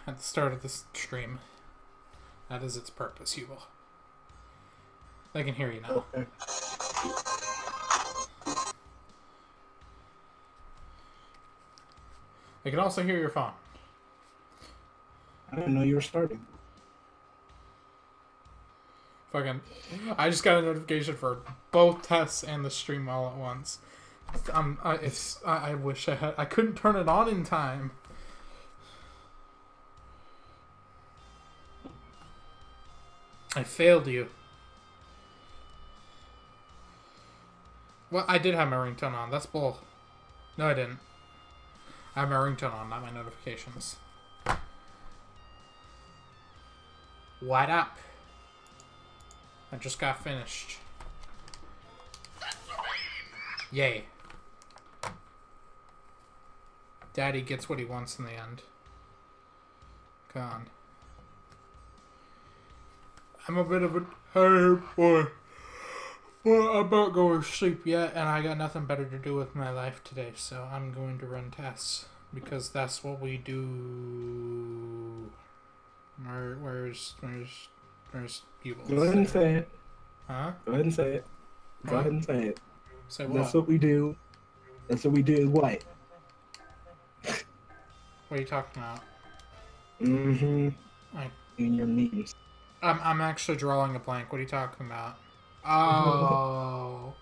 at the start of this stream. That is its purpose, Yubel. I can hear you now. Okay. I can also hear your phone. I didn't know you were starting. Fucking, I just got a notification for both tests and the stream all at once. I wish I couldn't turn it on in time. I failed you. Well, I did have my ringtone on. That's bull. No, I didn't. I have my ringtone on, not my notifications. What up? I just got finished. Yay. Daddy gets what he wants in the end. Come on. I'm a bit of a tired boy. Well, I'm not going to sleep yet, and I got nothing better to do with my life today, so I'm going to run tests. Because that's what we do. Where's Yubel? Go ahead and say it. Huh? Go ahead and say it. Go ahead and say it. Say what? That's what we do. That's what we do. What? What are you talking about? Mm-hmm. In your memes. I'm actually drawing a blank. What are you talking about? Oh.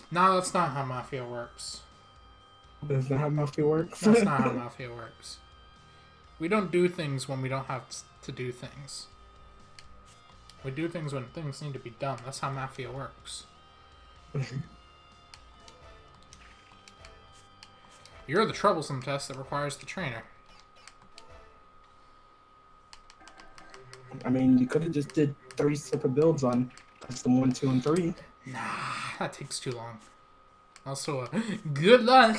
No, that's not how Mafia works. That's not how Mafia works? That's not how Mafia works. We don't do things when we don't have to do things. We do things when things need to be done. That's how Mafia works. You're the troublesome test that requires the trainer. I mean, you could have just did 3 separate builds on custom 1, 2, and 3. Nah, that takes too long. Also, good luck!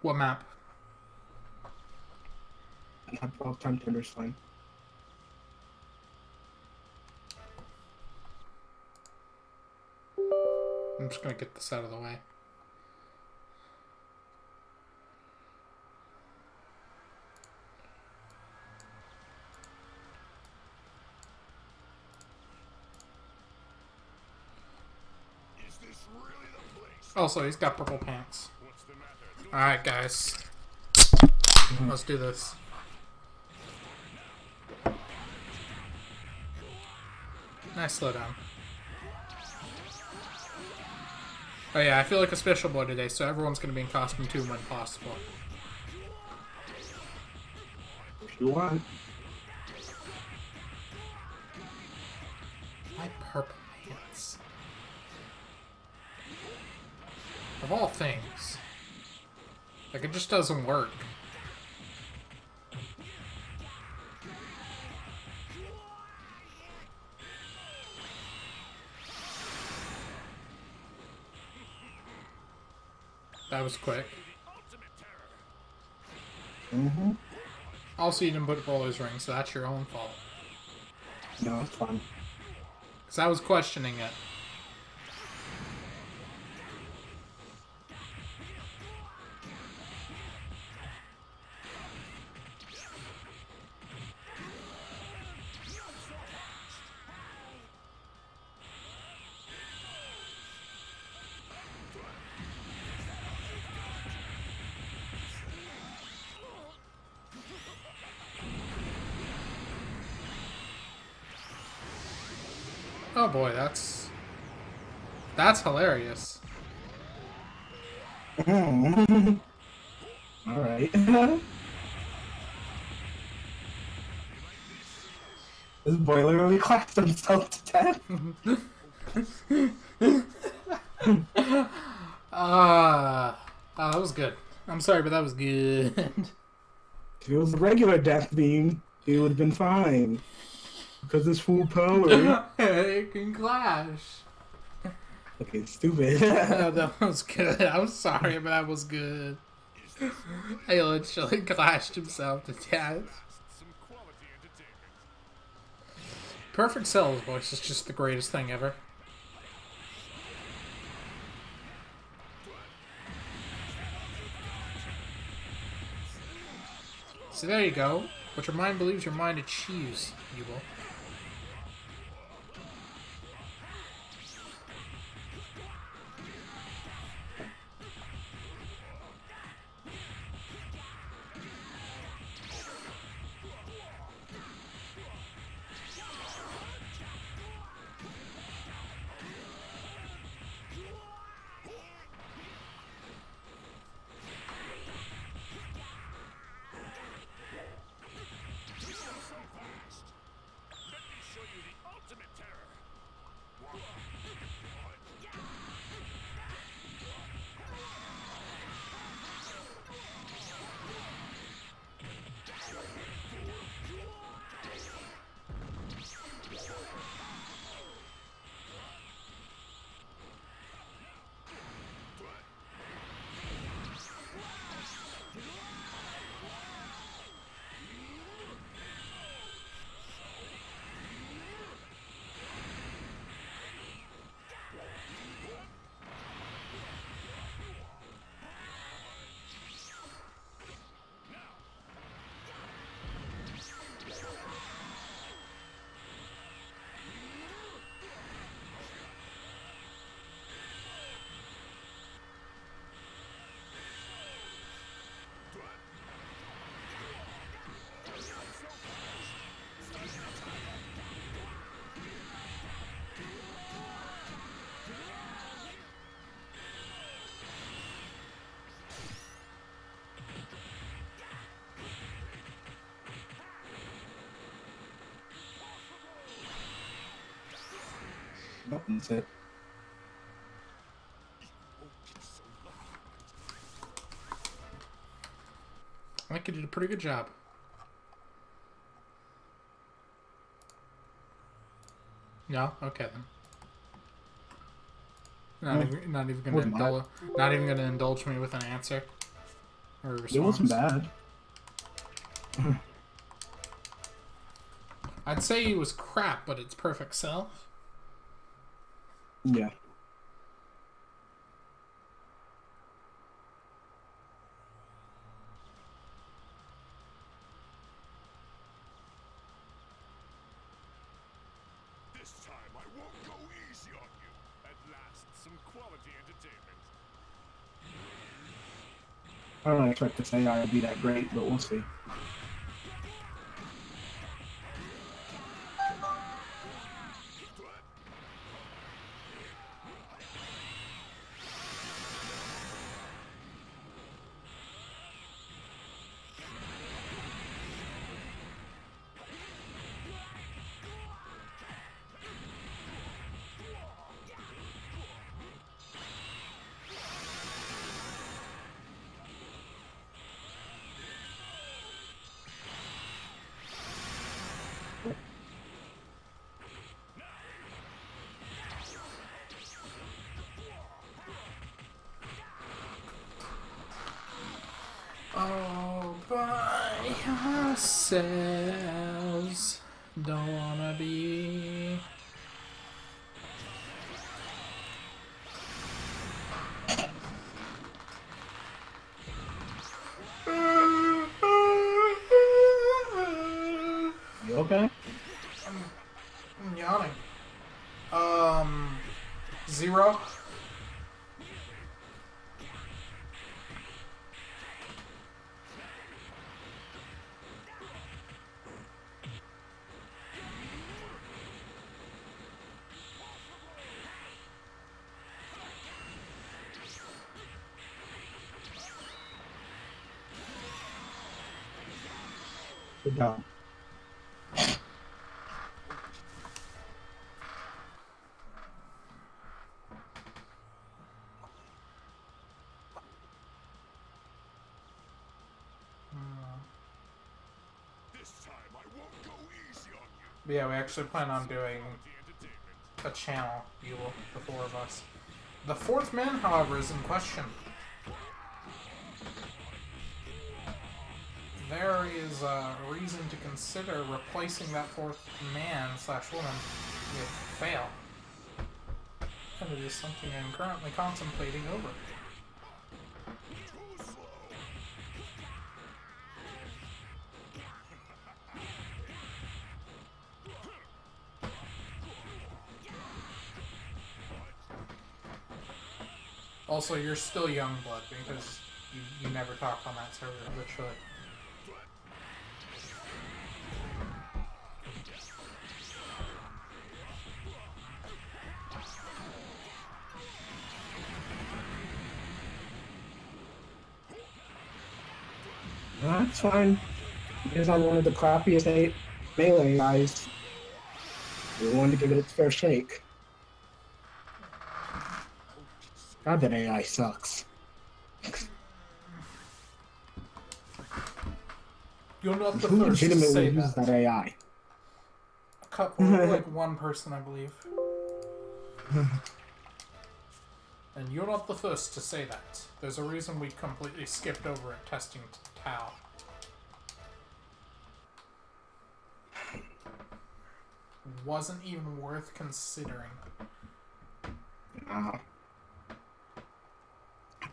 What map? Time Tender's fine. I'm just gonna get this out of the way. Is this really the place? Also, he's got purple pants. Alright, guys. Let's do this. Nice slowdown. Oh yeah, I feel like a special boy today, so everyone's gonna be in costume too when possible. If you want. My purple pants. Of all things. Like, it just doesn't work. That was quick. Mm-hmm. Also, you didn't put roller's ring, so that's your own fault. No, it's fine. Because I was questioning it. Oh boy, that's hilarious. Alright. This boy literally clapped himself to death. That was good. I'm sorry, but that was good. If it was a regular death beam, it would have been fine. Because it's full power. It can clash. Okay, stupid. That was good. I'm sorry, but that was good. He literally clashed himself to death. Perfect Cell's voice is just the greatest thing ever. So there you go. What your mind believes, your mind achieves, Yubel. Buttons it. I think you did a pretty good job. No? Okay then. Not even gonna indulge me with an answer or a response. It wasn't bad. I'd say it was crap, but it's perfect Cell. Yeah. This time I won't go easy on you. At last, some quality entertainment. I don't expect this AI to be that great, but we'll see. All by ourselves, don't wanna be. You okay? I'm yawning. 0. Good job. This time I won't go easy on you. But yeah, we actually plan on doing The entertainment. a channel, Yubel, the 4 of us. The 4th man, however, is in question. there is a reason to consider replacing that fourth man/woman with Fail. And it is something I'm currently contemplating over. Also, you're still young blood because you never talk on that server, literally. That's fine. Because I'm one of the crappiest melee guys. We wanted to give it its fair shake. God, that AI sucks. You're not the Who first to legitimately say uses that AI? A couple, like one person, I believe. And you're not the first to say that. There's a reason we completely skipped over it testing Tau. Wasn't even worth considering. I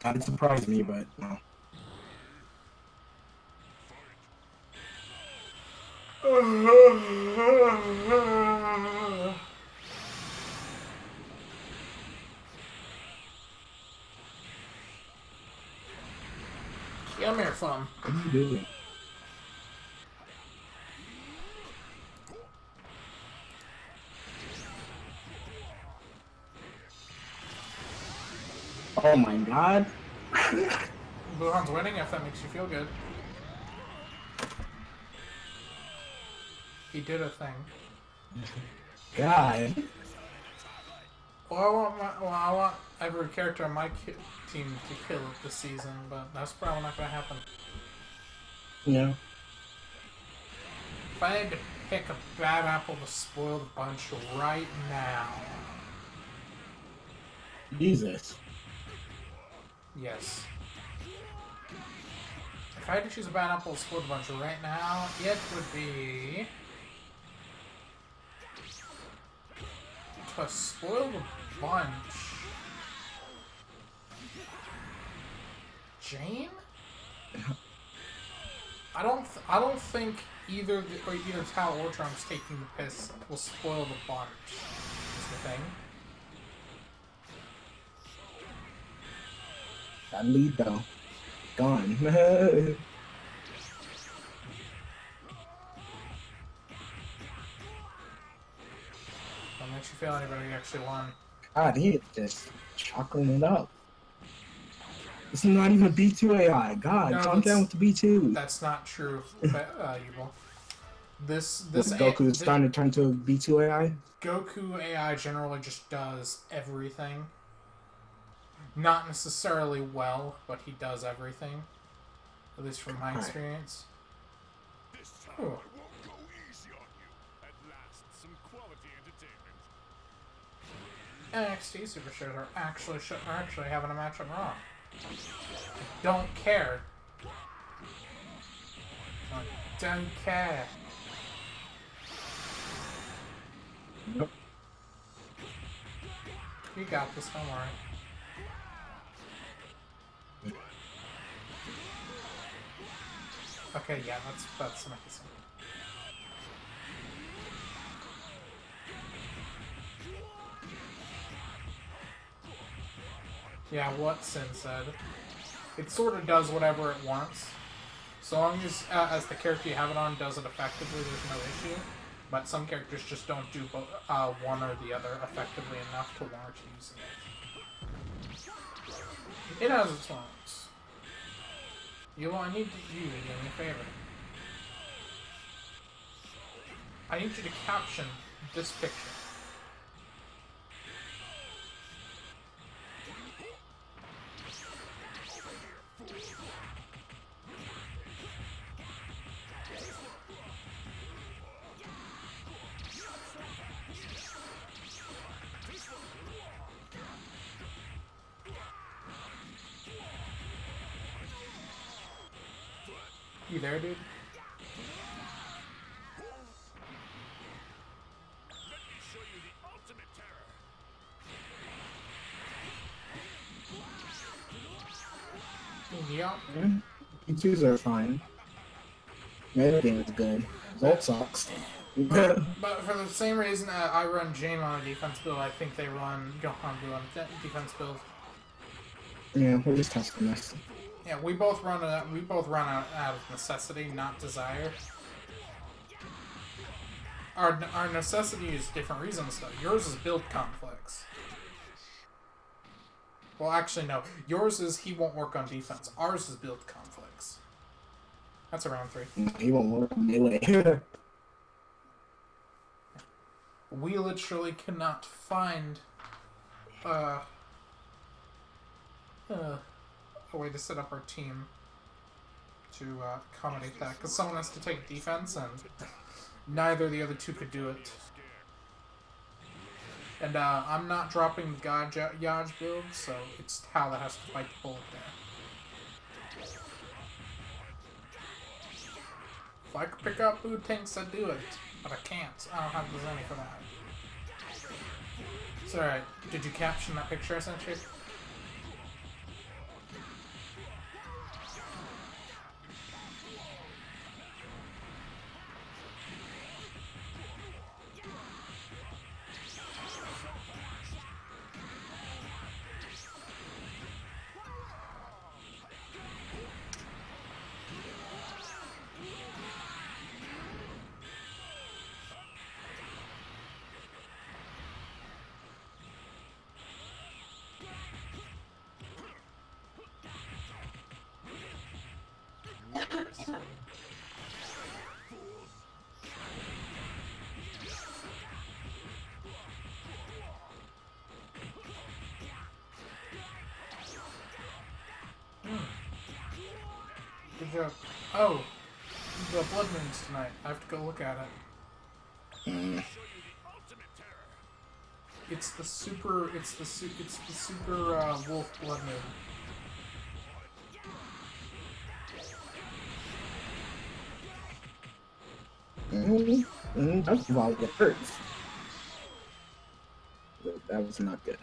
thought it surprised me, but no. Come here, fun. What are you doing? Oh my god. Buhan's winning if that makes you feel good. He did a thing. God. Well, I want every character on my team to kill it this season, but that's probably not going to happen. Yeah. If I had to pick a bad apple to spoil the bunch right now. Jesus. Yes. If I had to choose a bad apple to spoil the bunch right now, it would be to spoil the bunch. Jane? I don't think either Tao or Trunks taking the piss will spoil the bunch. Is the thing. That lead though. Gone. What makes you feel anybody actually won? God, he is just chocolate it up. This is not even a B2 AI. God, No, calm down with the B2. That's not true, Yubel. This Goku is starting to turn to a B2 AI? Goku AI generally just does everything. Not necessarily well, but he does everything. At least from my experience. This time I won't go easy on you. At last, some quality entertainment. NXT Super Shows are actually having a match on Raw. Don't care. I don't care. Yep. You got this, don't worry. Okay, yeah, that's amazing. Yeah, what Sin said. It sort of does whatever it wants. So long as the character you have it on does it effectively, there's no issue. But some characters just don't do one or the other effectively enough to warrant using it. It has its wants. I need you to do me a favor. I need you to caption this picture. You there, dude? Let me show you the ultimate terror. Yeah. E2s are fine. Melee game is good. Volt sucks. But for the same reason I run Jane on a defense build, I think they run Gohanbu on a defense build. Yeah, we're just testing this. Yeah, we both run out of necessity, not desire. Our necessity is different reasons though. Yours is build conflicts. Well, actually no. Yours is he won't work on defense. Ours is build conflicts. That's around 3. He won't work on melee. We literally cannot find a way to set up our team to accommodate that, because someone has to take defense, and neither of the other two could do it. And I'm not dropping the Yaj build, so it's Tal that has to fight the bullet there. If I could pick up food tanks, I'd do it. But I can't. I don't have the money for that. It's alright. Did you caption that picture I sent you? Good job. Oh, the blood moon's tonight. I have to go look at it. It's the super wolf blood moon. That's about what hurts. That was not good.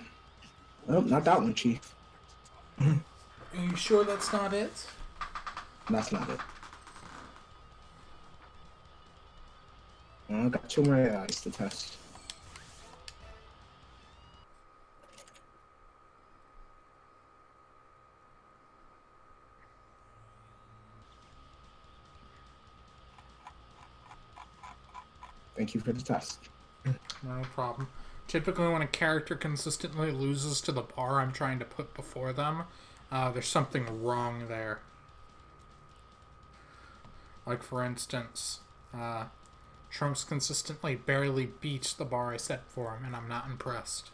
Nope, not that one, Chief. Are you sure that's not it? That's not it. I got 2 more AIs to test. Thank you for the test. No problem. Typically when a character consistently loses to the bar I'm trying to put before them, there's something wrong there. Like for instance, Trunks consistently barely beats the bar I set for him, and I'm not impressed.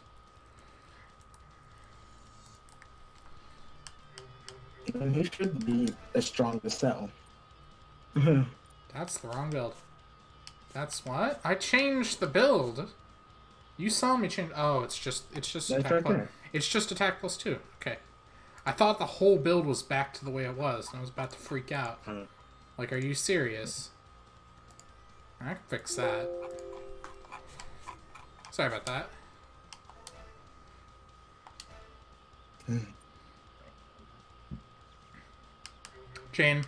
He should be as strong as Cell. That's the wrong build. That's what? I changed the build. You saw me change. Oh, it's just attack right plus. there. It's just attack plus 2. Okay. I thought the whole build was back to the way it was, and I was about to freak out. Like, are you serious? I can fix that. Sorry about that. Jane.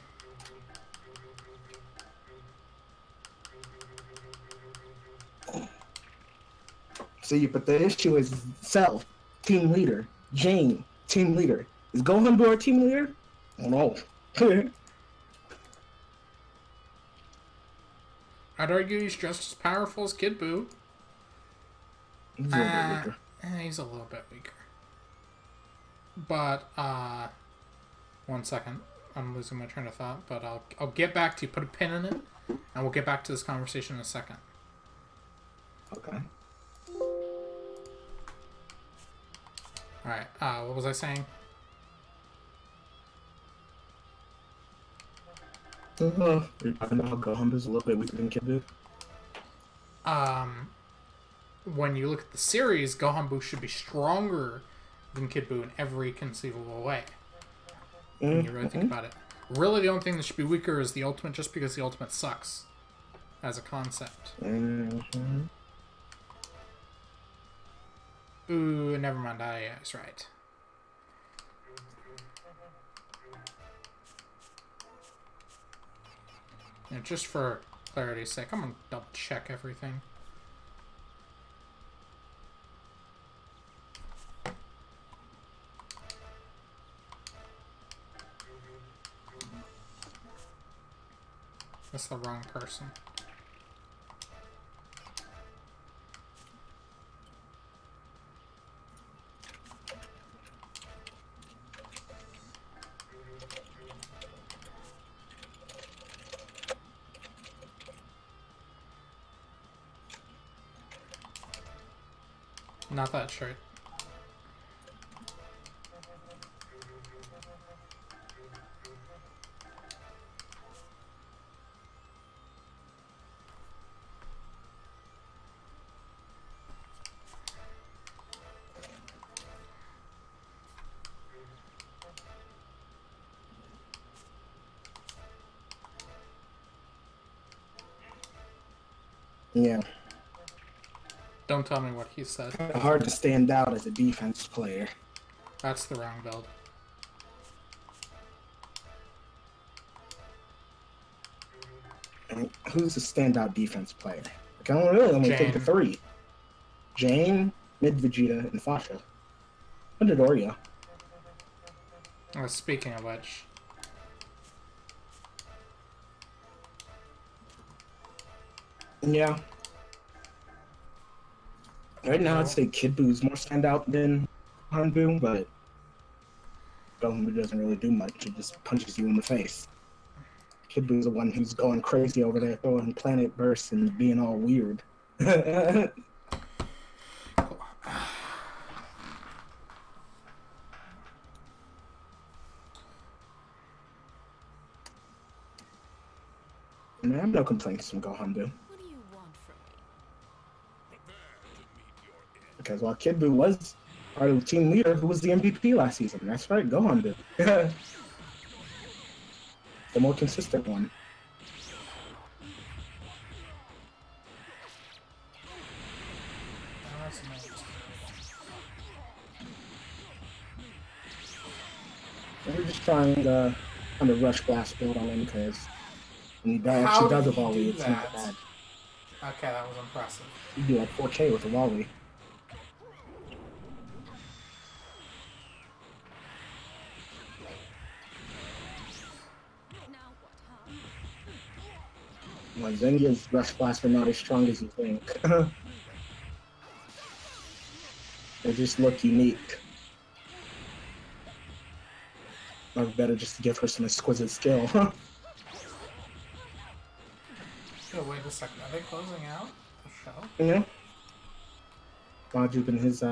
See, but the issue is Cell, team leader. Jane, team leader. Is Gohan our team leader? No. I'd argue he's just as powerful as Kid Buu. He's a little bit weaker. He's a little bit weaker. But, 1 second. I'm losing my train of thought, but I'll get back to you. Put a pin in it, and we'll get back to this conversation in a second. Okay. Alright, what was I saying? You're talking about how Gohan is a little bit weaker than Kid Buu? When you look at the series, Gohan Buu should be stronger than Kid Buu in every conceivable way. When you really think about it. Really, the only thing that should be weaker is the ultimate, just because the ultimate sucks as a concept. Mm-hmm. Ooh, never mind. I was right. Yeah, just for clarity's sake, I'm gonna double check everything. That's the wrong person. Not that shirt. Yeah. Don't tell me what he said. Hard to stand out as a defense player. That's the wrong build. And who's a standout defense player? I can only think of 3. Jane, Mid Vegeta, and Fasha. What did Oreo? Speaking of which... Yeah. Right now, I'd say Kid Buu's more standout than Hanbu, but Gohan doesn't really do much. It just punches you in the face. Kid Buu's the one who's going crazy over there, throwing planet bursts and being all weird. Cool. I have no complaints from Gohan Buu. What do you want from me? Because while Kid Buu was part of the team leader who was the MVP last season. That's right, Gohan Buu. The more consistent one. We're just trying to kind of rush blast build on him because when he actually does a volley, it's not bad. Okay, that was impressive. You do like 4K with a volley. Well, Zenya's rush blasts are not as strong as you think. They just look unique. Or better just to give her some exquisite skill. Oh, wait a second. Are they closing out the show? Yeah. Majin and his,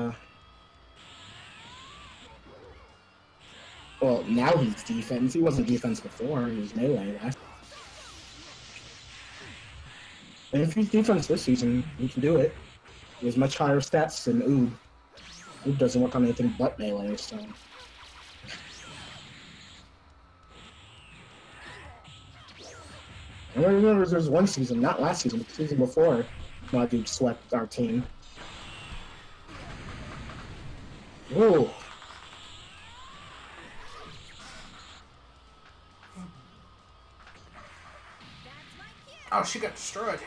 Well, now he's defense. He wasn't defense before. He was melee. And if he's defense this season, he can do it. He has much higher stats than Oob. Oob doesn't work on anything but melee, so... I remember there was one season, not last season, but the season before, my dude swept our team. Whoa! Oh, she got destroyed.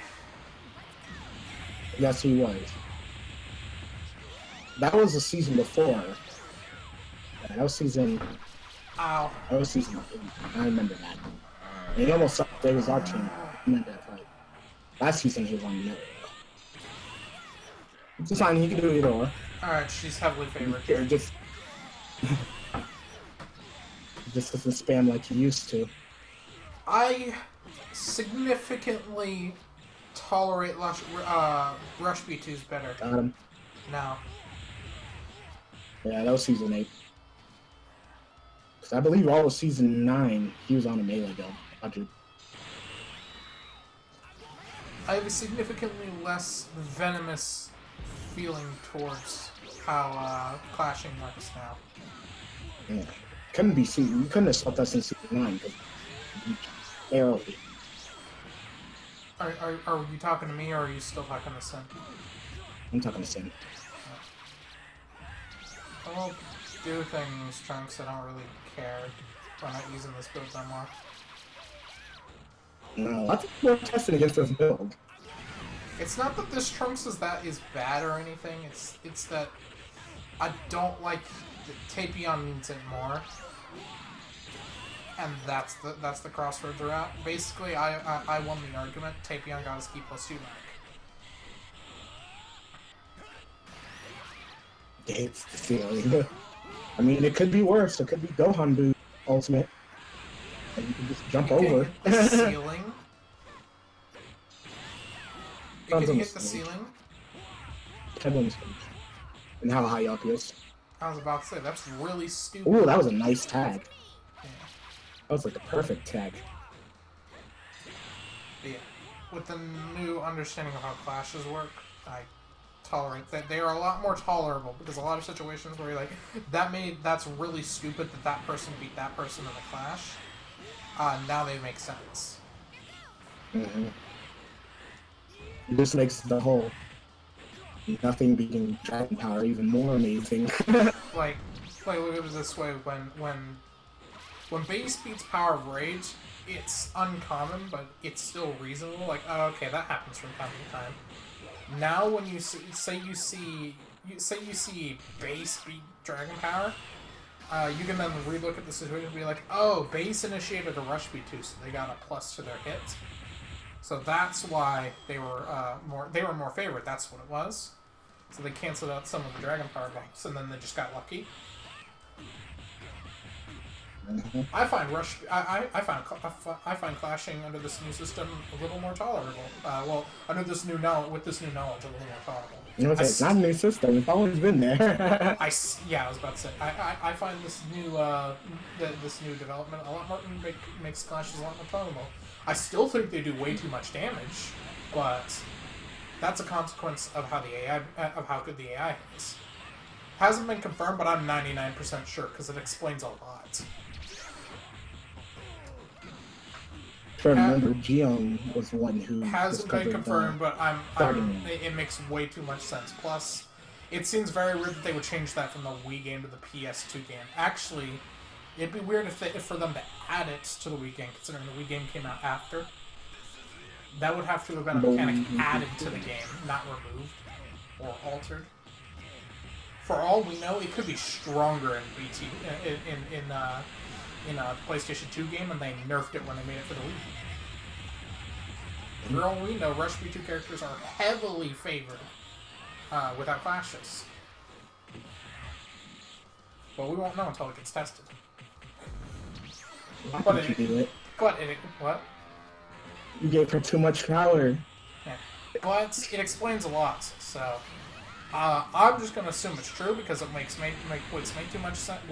Yes, he was. That was the season before. That was season... Ow. That was season 8. I remember that. And he almost sucked. There was our team. He meant that fight. Last season he was on the network. It's fine, he can do either or. Alright, she's heavily favored. Here, just doesn't spam like he used to. I significantly tolerate Rush B2's better. Got him. No. Yeah, that was season 8. Because I believe all of season 9 he was on a melee build. I have a significantly less venomous feeling towards how clashing works now. Yeah. Couldn't be season. You couldn't have swept us in season 9 because Barely. Are you talking to me, or are you still talking to Sin? I'm talking to Sin. I won't do things, Trunks. I don't really care. I'm not using this build anymore. No, lots of people are testing against this build. It's not that this Trunks is bad or anything. It's that I don't like Tapion needs it more, and that's the crossroads we're at. Basically, I won the argument. Tapion got his key +2 back. It's the ceiling. I mean, it could be worse. It could be Gohan Buu ultimate, and you can just jump over. The ceiling. It can hit the ceiling. Depends on how high up he is. I was about to say, that's really stupid. Ooh, that was a nice tag. Yeah. That was like a perfect tag. But yeah, with the new understanding of how clashes work, I tolerate that. They are a lot more tolerable, because a lot of situations where you're like, that's really stupid that person beat that person in a clash. Now they make sense. Mm-hmm. This makes the whole nothing beating Dragon Power even more amazing. like look at it this way: when base beats Power of Rage, it's uncommon, but it's still reasonable. Like, oh, okay, that happens from time to time. Now, when you say you see base beat Dragon Power, you can then relook at the situation and be like, oh, base initiated a rush B2, so they got a plus to their hit. So that's why they were more favored. That's what it was. So they canceled out some of the Dragon Power buffs, and then they just got lucky. Mm-hmm. I find clashing under this new system a little more tolerable. Well, under this new with this new knowledge, a little more tolerable. You know, it's not a new system. It's always been there. I was about to say. I find this new this new development a lot more makes clashes a lot more tolerable. I still think they do way too much damage, but that's a consequence of how how good the AI is. Hasn't been confirmed, but I'm 99% sure because it explains a lot. I remember Gion was the one who hasn't been confirmed, but it makes way too much sense. Plus, it seems very weird that they would change that from the Wii game to the PS2 game. Actually, it'd be weird if for them to add it to the Wii game, considering the Wii game came out after. That would have to have been a mechanic added to the game, not removed or altered. For all we know, it could be stronger in in a PlayStation 2 game, and they nerfed it when they made it for the Wii. For all we know, Rush B2 characters are heavily favored without clashes. But we won't know until it gets tested. What? You gave her too much power. Yeah. But it explains a lot, so I'm just gonna assume it's true because it makes too much sense.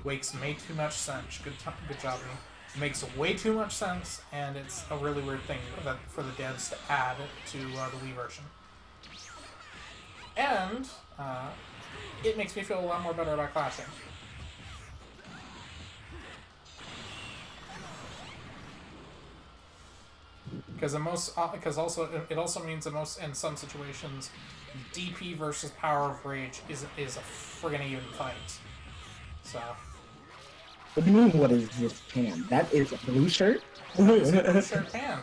Wakes made too much sense. Good job, me. Makes way too much sense, and it's a really weird thing for the devs to add to the Wii version. And it makes me feel a lot more better about clashing. Because it also means in some situations, DP versus Power of Rage is a friggin' even fight. So. What do you mean? What is this pan? That is a blue shirt. It's a blue shirt pan.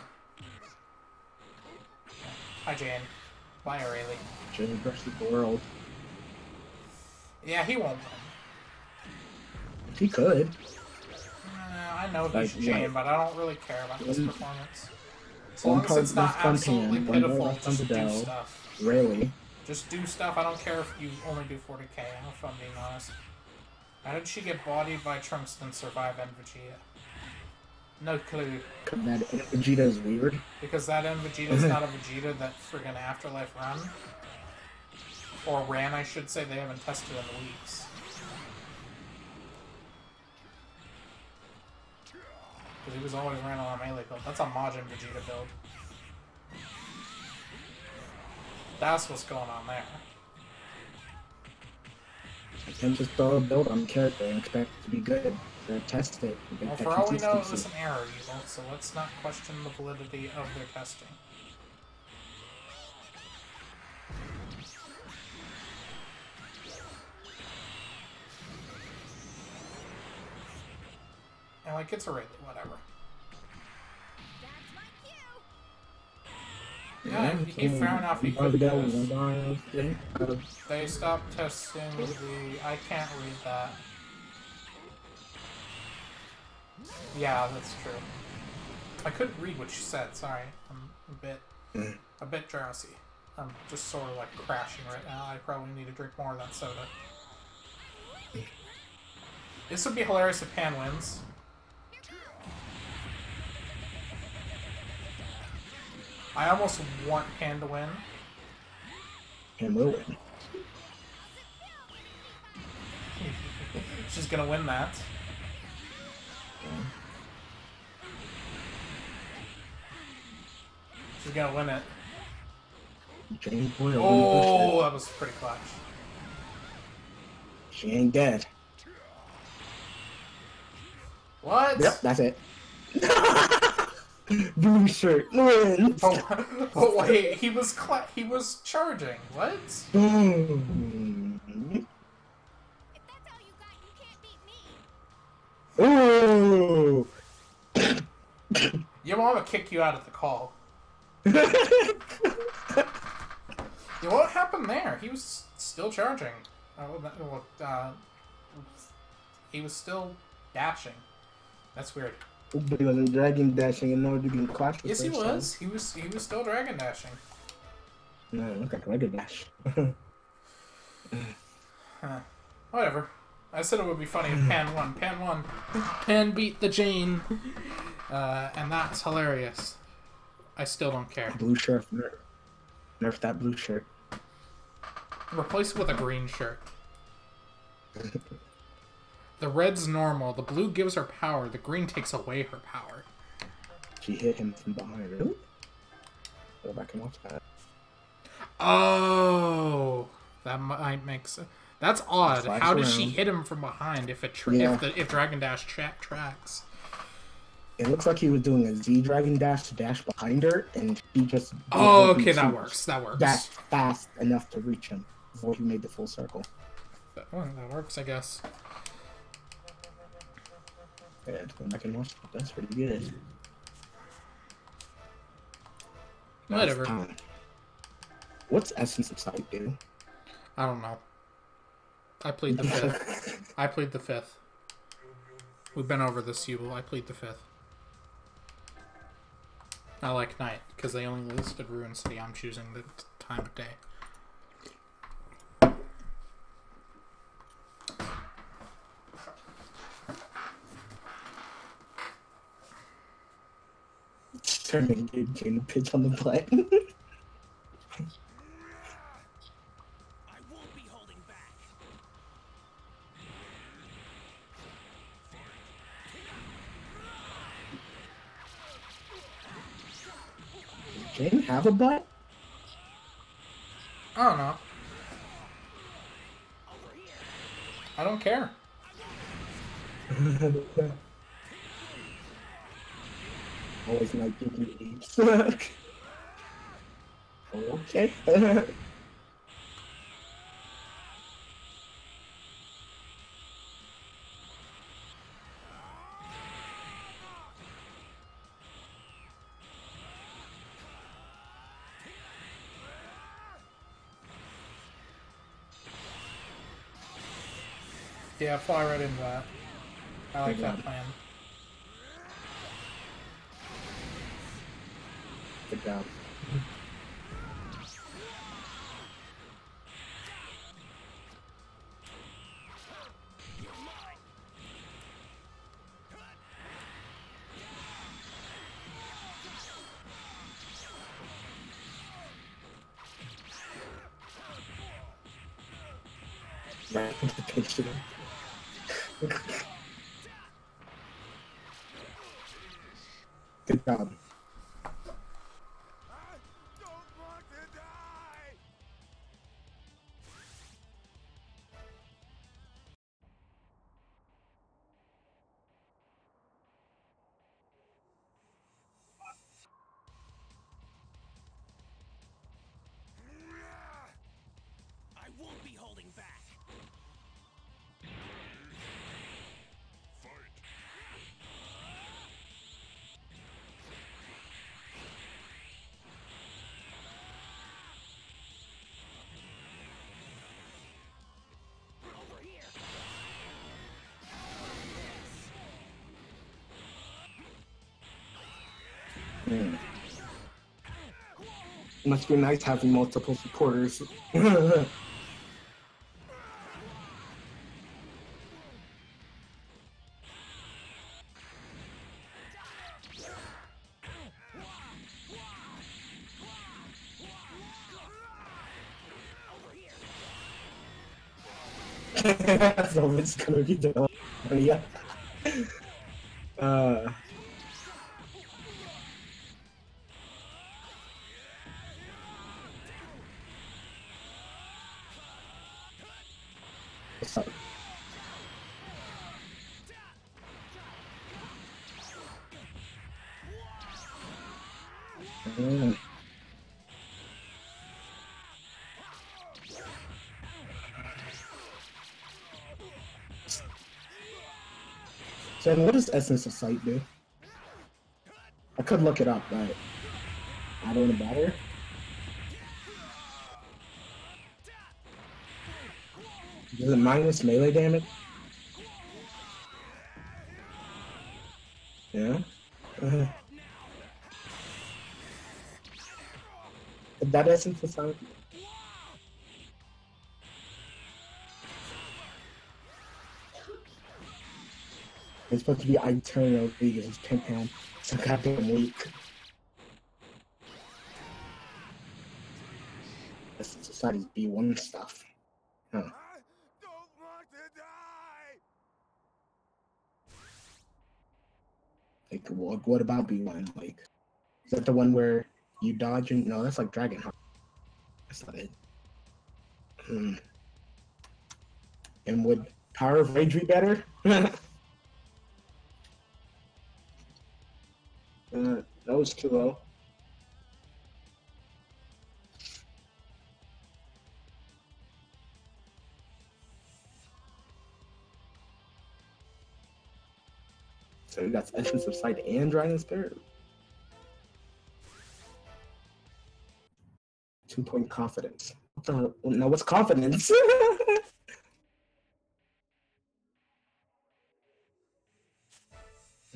Hi, Jane. Bye, Aurelie. Jane versus the world. Yeah, he won't win. He could. I know he's Jane, but I don't really care about his performance. As long as part it's not absolutely pitiful, just do Bell. stuff. Really? Just do stuff. I don't care if you only do 40k, if I'm being honest. How did she get bodied by Trunks then survive N Vegeta? No clue. That Vegeta is weird. Because that N Vegeta is not a Vegeta that friggin' Afterlife run. Or ran, I should say. They haven't tested in weeks. Because he was always ran on a melee build. That's a Majin Vegeta build. That's what's going on there. I can't just throw a build on the character and expect it to be good. Or test it. Well, for all we know, it was an error, Yubel, so let's not question the validity of their testing. And like, it's a raid, whatever. Yeah, he fair enough, he could do this. They stopped testing the... I can't read that. Yeah, that's true. I couldn't read what you said, sorry. I'm a bit drowsy. I'm just sort of like crashing right now. I probably need to drink more of that soda. This would be hilarious if Pan wins. I almost want Pan to win. Pan will win. She's gonna win that. She's gonna win it. Oh, that was pretty clutch. She ain't dead. What? Yep, that's it. Blue shirt wins. Oh wait, he was charging. What? If that's all you got, you can't beat me. Ooh. Your mom will kick you out of the call. Yeah, what happened there? He was still charging. He was still dashing. That's weird. But he wasn't dragon dashing in order to get clash with Yes, he was. He was still dragon dashing. No, it looked like a regular dash. Huh. Whatever. I said it would be funny if Pan won. Pan won. Pan beat the Jane. And that's hilarious. I still don't care. Blue shirt. Nerf that blue shirt. Replace it with a green shirt. The red's normal. The blue gives her power. The green takes away her power. She hit him from behind. Really? Go back and watch that. Oh, that might make sense. That's odd. Flags How did around. she hit him from behind if if Dragon Dash tracks? It looks like he was doing a Z Dragon Dash to dash behind her, and he just... Oh, okay, that works. That works. Dashed fast enough to reach him before he made the full circle. That works, I guess. Yeah, go back and watch it. That's pretty good. Whatever. What's Essence of Sight do? I don't know. I plead the 5th. I plead the 5th. We've been over this, Yubel. I plead the 5th. I like night, because they only listed Ruin City. I'm choosing the time of day. Turning game to pitch on the play. I won't be holding back. Jane have a butt? I don't know. I don't care. Always like giving leaves. Okay. Yeah, fly right into that. I like that plan. Good job. Right into the picture. Good job. Must be nice having multiple supporters. So it's gonna be the yeah. What's up? So what does Essence of Sight do? I could look it up, but I don't want to bother. Does it minus melee damage? Yeah. That Essence of Sight. It's supposed to be eternal because it's pimp hand. So goddamn weak. This is Society's B1 stuff. Huh. I don't want to die. Like, what about B1? Like, is that the one where you dodge and no? That's like Dragonheart. That's not it. And would Power of Rage be better? That was too low. So we got Essence of Sight and Dragon Spirit. 2-point confidence. Now what's confidence?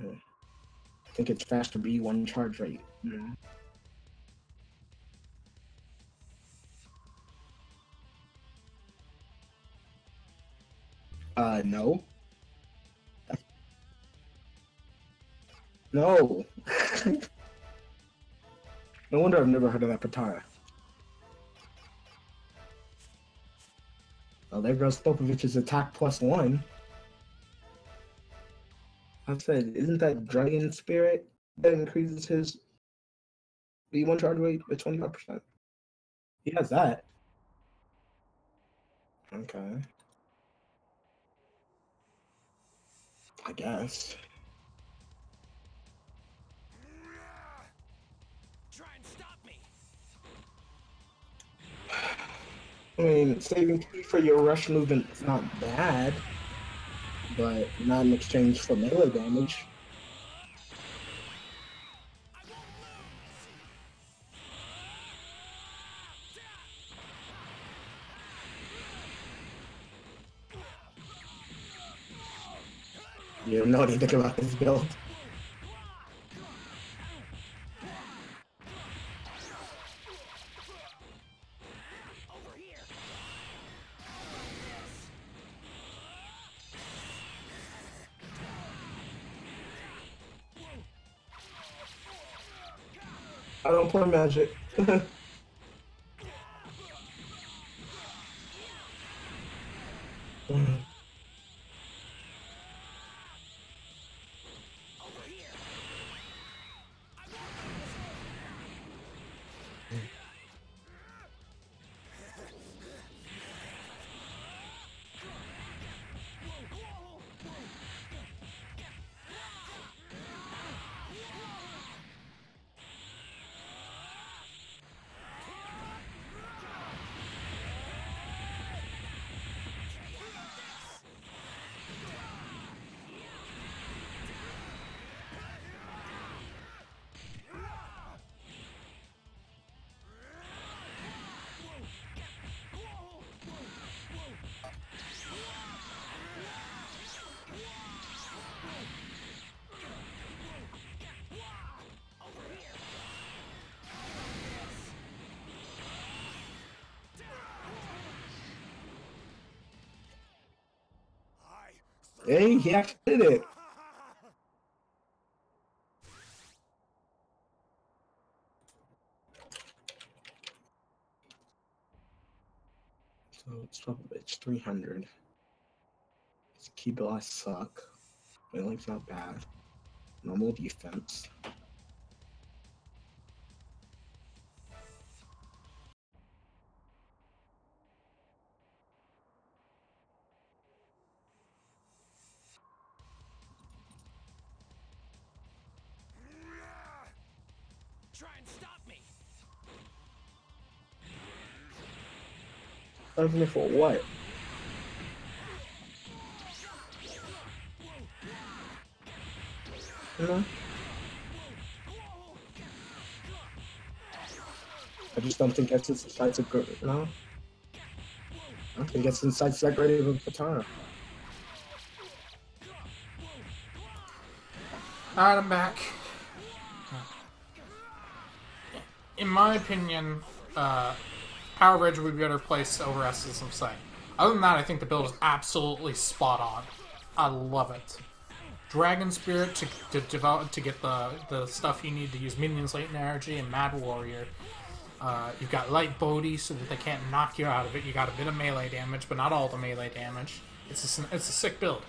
I think it's faster B1 charge rate. No. No. No wonder I've never heard of that Patara. Oh, there goes Popovich's attack +1. I said, isn't that Dragon Spirit that increases his B1 charge rate by 25%? He has that. Okay. I guess. Try and stop me. I mean, saving P for your rush movement is not bad, but not in exchange for melee damage. You don't know anything about this build. I don't play Magic. Hey, he actually did it. So it's 300. His key blasts suck. Melee's not bad. Normal defense. Try and stop me. Even for what? I just don't think that's inside a good. No. I don't think it's inside that great of a katana. Alright, I'm back. In my opinion, Power Bridge would be better placed over Essence of Sight. Other than that, I think the build is absolutely spot on. I love it. Dragon Spirit to develop to get the stuff you need to use Minions Latent Energy and Mad Warrior. You've got Light Bodhi so that they can't knock you out of it. You got a bit of melee damage, but not all the melee damage. It's a sick build.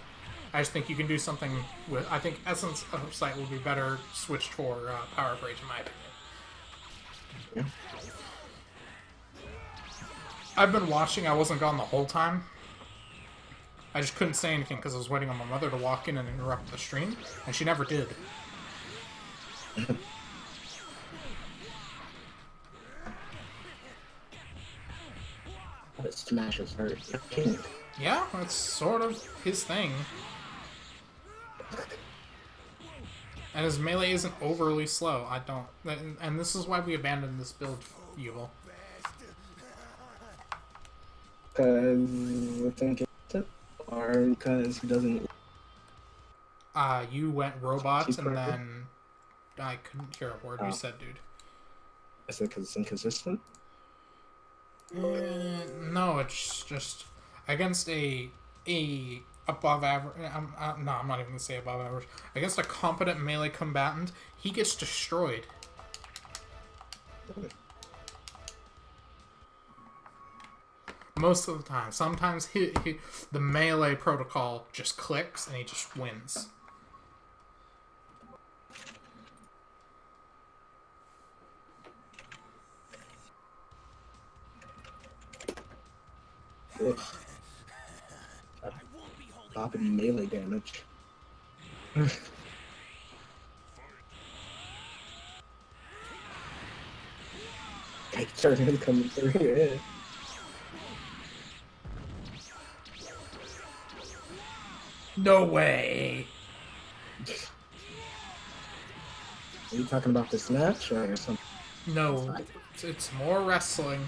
I just think you can do something with. I think Essence of Sight would be better switched for Power Bridge, in my opinion. Yeah. I've been watching. I wasn't gone the whole time. I just couldn't say anything because I was waiting on my mother to walk in and interrupt the stream, and she never did. But Smash is hurt. Yeah, that's sort of his thing. And his melee isn't overly slow. I don't... And this is why we abandoned this build, Yubel. Because I think it's... Or because he doesn't... You went robots and then... I couldn't hear a word you said, dude. Is it because it's inconsistent? No, it's just... Against a above average... no, I'm not even going to say above average. Against a competent melee combatant, he gets destroyed. Most of the time. Sometimes the melee protocol just clicks and he just wins. Ugh. Bopping melee damage. I started him coming through here. No way! Are you talking about this match or something? No, it's more wrestling.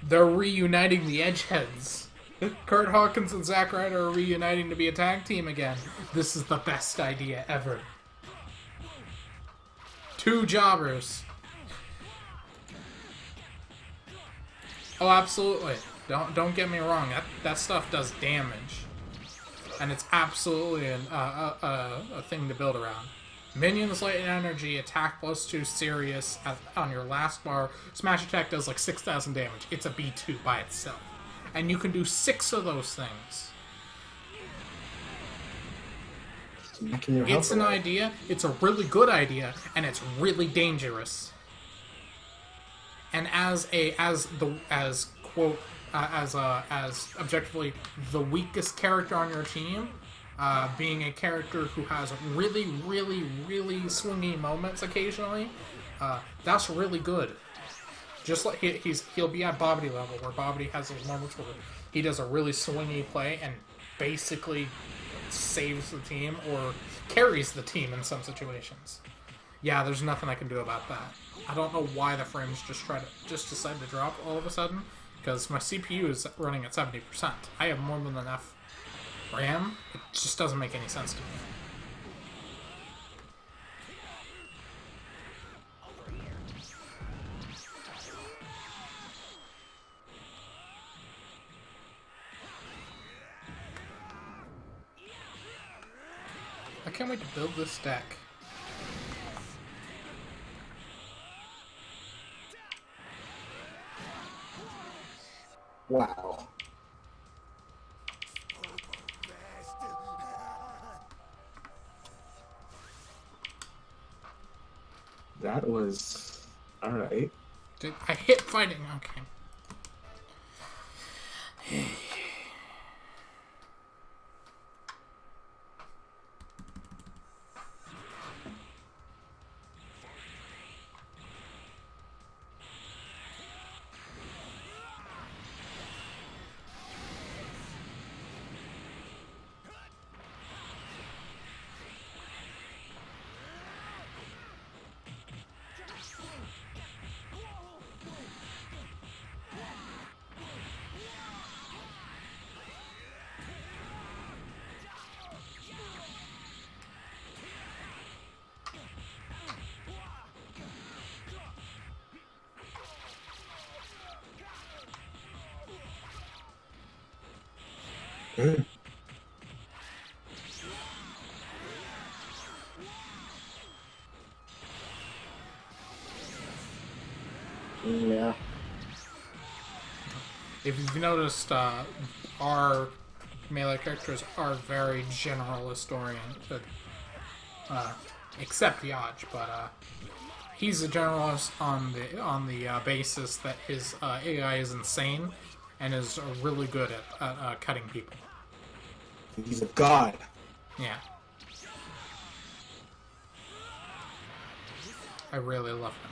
They're reuniting the Edgeheads. Kurt Hawkins and Zack Ryder are reuniting to be a tag team again. This is the best idea ever. Two jobbers. Oh, absolutely. Don't get me wrong. That stuff does damage, and it's absolutely a thing to build around. Minions Latent Energy, attack +2, serious on your last bar. Smash attack does like 6,000 damage. It's a B2 by itself. And you can do 6 of those things. It's an idea. It's a really good idea, and it's really dangerous. And as objectively the weakest character on your team, being a character who has really, really, really swingy moments occasionally, that's really good. Just like he'll be at Bobbity level, where Bobbity has those moments where he does a really swingy play and basically saves the team or carries the team in some situations. Yeah, there's nothing I can do about that. I don't know why the frames just decide to drop all of a sudden, because my CPU is running at 70%. I have more than enough RAM. It just doesn't make any sense to me. I can't wait to build this deck. Wow. That was alright. I hit fighting. Okay. Yeah. If you've noticed, our melee characters are very generalist oriented, except Yaj, but he's a generalist on the basis that his AI is insane and is really good at cutting people. He's a god. Yeah. I really love him.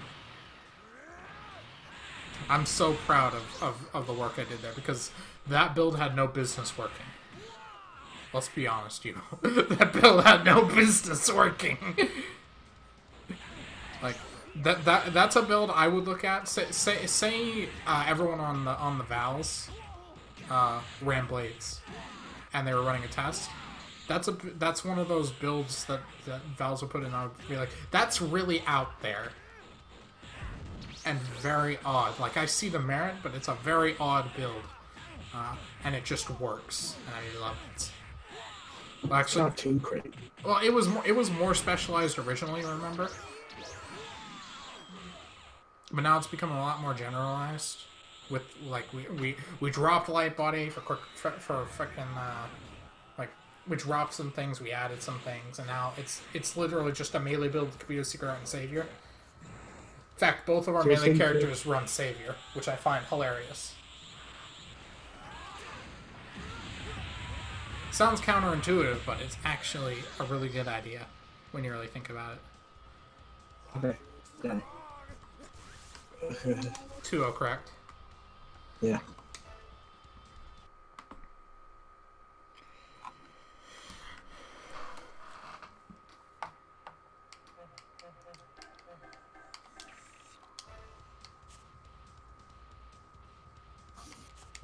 I'm so proud of the work I did there, because that build had no business working. Let's be honest, you. That build had no business working. Like that's a build I would look at. Say everyone on the Vals ran blades, and they were running a test. That's one of those builds that Vals would put in. I would be like, that's really out there. And very odd. Like, I see the merit, but it's a very odd build. And it just works. And I love it. Well, actually, It's not too great. well, it was more specialized originally, remember? But now it's become a lot more generalized. With, like, we dropped light body for frickin', like, we dropped some things, we added some things, and now it's literally just a melee build that could be a Secret and Savior. In fact, both of our melee characters run Savior, which I find hilarious. Sounds counterintuitive, but it's actually a really good idea when you really think about it. Okay. Done. 2-0, correct? Yeah.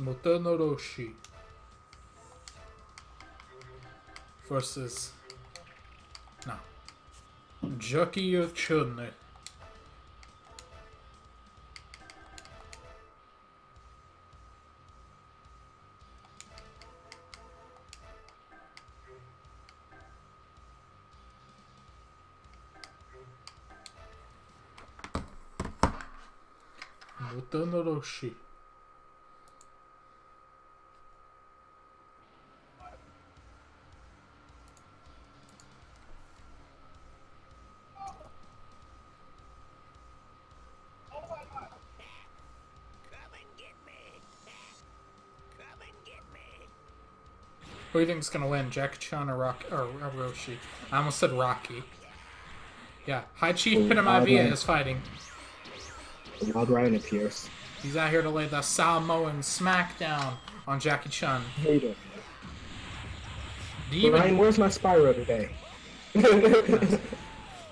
Motonoroshi versus Jockey of Chun. Motonoroshi. Who do you think is gonna win, Jackie Chan or Roshi? I almost said Rocky. Yeah, High Chief Pinamavia is fighting. Wild Ryan appears. He's out here to lay the Samoan smackdown on Jackie Chan. Hate it. Do you Ryan, even, where's my Spyro today?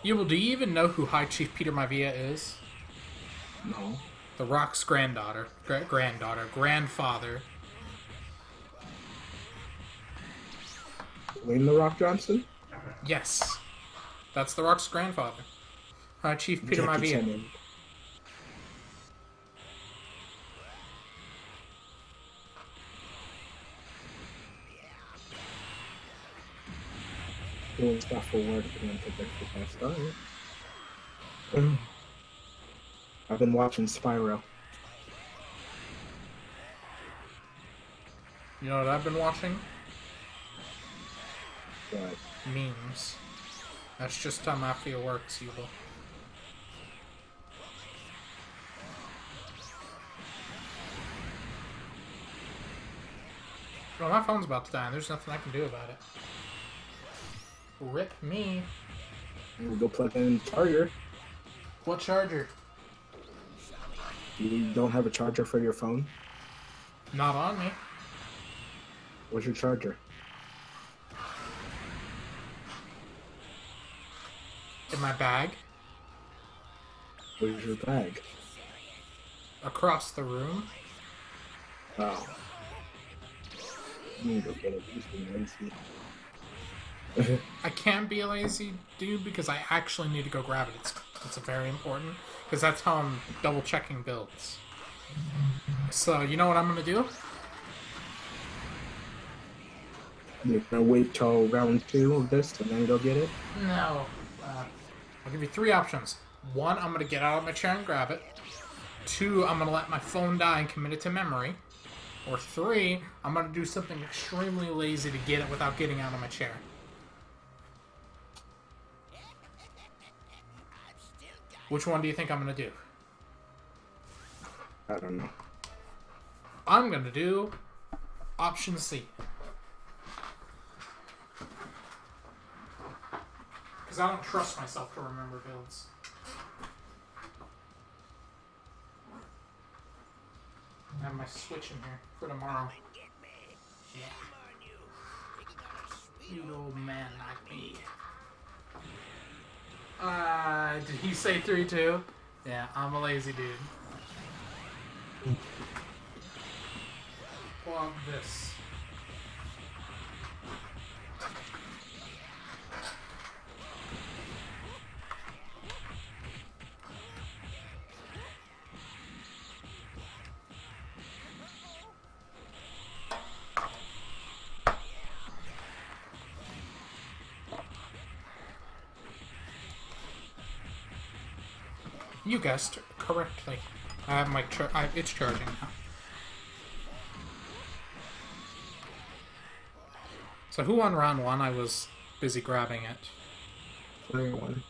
Yubel, do you even know who High Chief Peter Maivia is? No. The Rock's grandfather. Wayne The Rock Johnson? Yes. That's The Rock's grandfather. High Chief Peter Jackie Maivia. Chan. doing stuff for work and then take breakfast. Alright. I've been watching Spyro. You know what I've been watching? But Memes. That's just how Mafia works, Yubel. Well, my phone's about to die, and there's nothing I can do about it. Rip me. we'll go plug in the charger. What charger? You don't have a charger for your phone? Not on me. Where's your charger? In my bag. Where's your bag? Across the room. Oh. You need to go get it. You just being lazy. I can't be a lazy dude because I actually need to go grab it. It's very important because that's how I'm double checking builds. So you know what I'm gonna do? You're gonna wait till round 2 of this and then go get it? No. I'll give you 3 options. 1, I'm gonna get out of my chair and grab it. 2, I'm gonna let my phone die and commit it to memory. Or 3, I'm gonna do something extremely lazy to get it without getting out of my chair. Which one do you think I'm gonna do? I don't know. I'm gonna do option C. Because I don't trust myself to remember builds. I have my Switch in here for tomorrow. Yeah. You old man like me. Did he say 3 too? Yeah, I'm a lazy dude. Plug this. You guessed correctly. I have my it's charging now. So who won round 1? I was busy grabbing it. Everyone.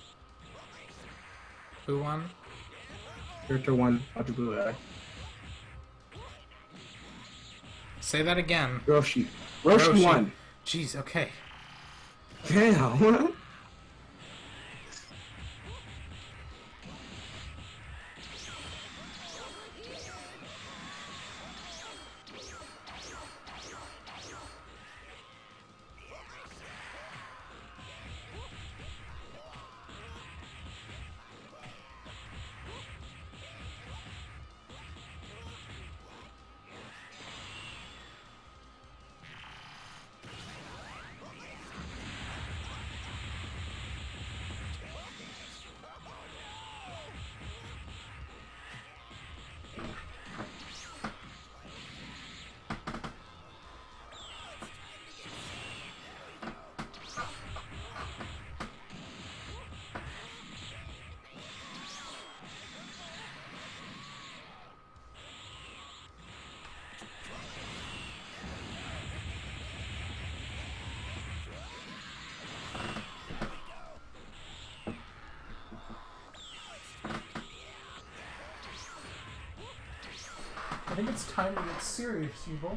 Who won? Character 1, I'll do that. Say that again. Roshi. Roshi won. Jeez, okay. Damn. I think it's time to get serious, Yubel.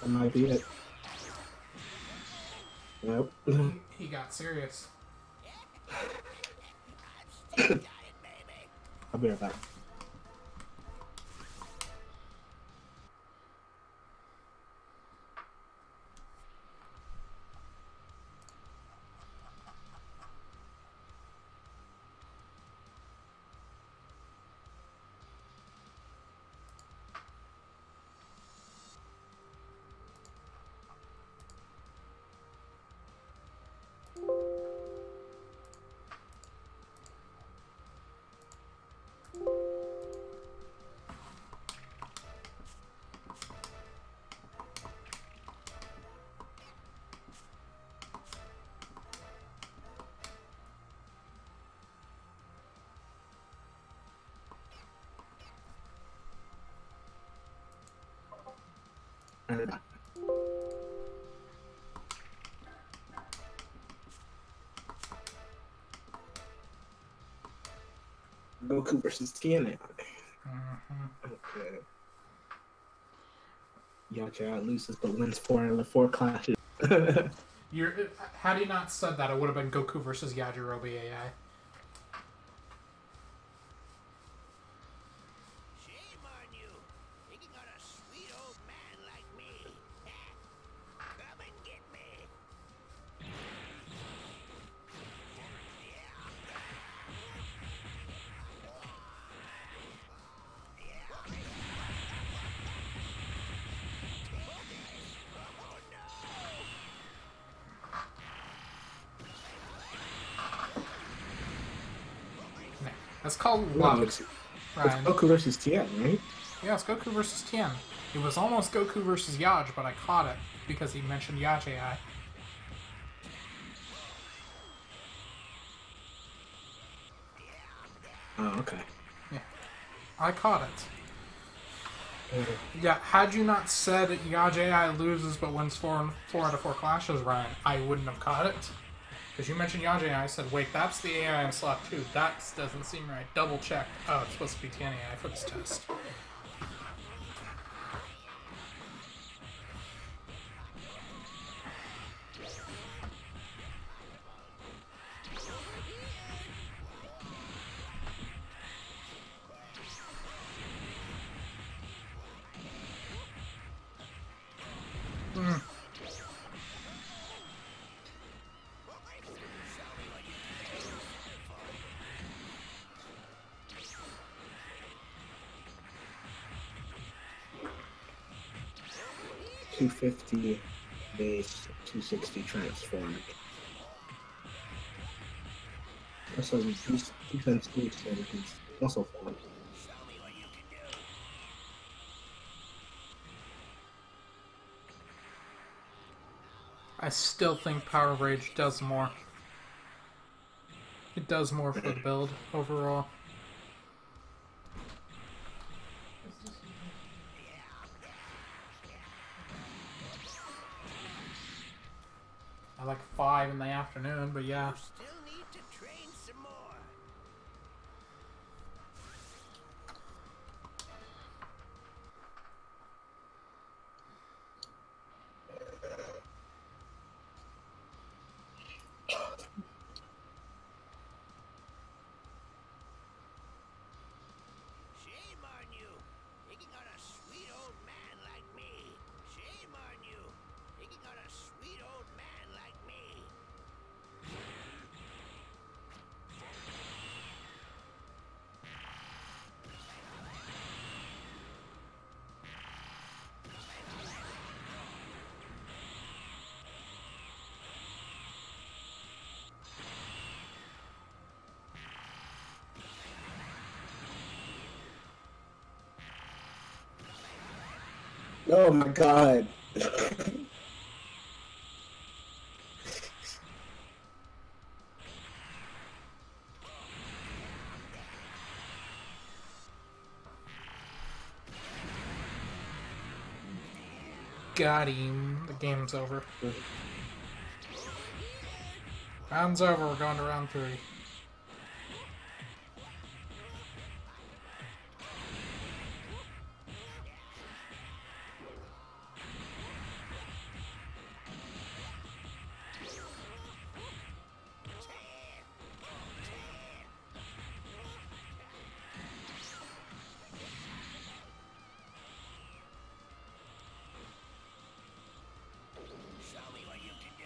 That might be it. Yep. He got serious. I'll be right back. Alright. Goku versus TNA. Okay. Yaja loses but wins 4 out of the 4 clashes. Had he not said that, it would have been Goku versus Yajirobe AI. Shame on you, thinking on a sweet old man like me. Come and get me. That's called No, luck, it's Ryan. Goku versus Tien, right? Yeah, it's Goku versus Tien. It was almost Goku versus Yaj, but I caught it because he mentioned Yaj AI. Oh, okay. Yeah, I caught it. Yeah, had you not said Yaj AI loses but wins 4 out of 4 clashes, Ryan, I wouldn't have caught it. Because you mentioned Yaj AI, I said, wait, that's the AI in slot 2. That doesn't seem right. Double checked. Oh, it's supposed to be Tien AI for this test. Mm. $250 base, $260 transformed. Also, defense boost, and he's also fun. I still think Power Rage does more. It does more for the build overall. I like 5 in the afternoon, but yeah. Still need to train some more. Shame on you, taking on a sweet old man like me. Shame on you, taking on a sweet old man like me. Oh my god. Got him. The game's over. Round's over. We're going to round 3. Show me what you can do.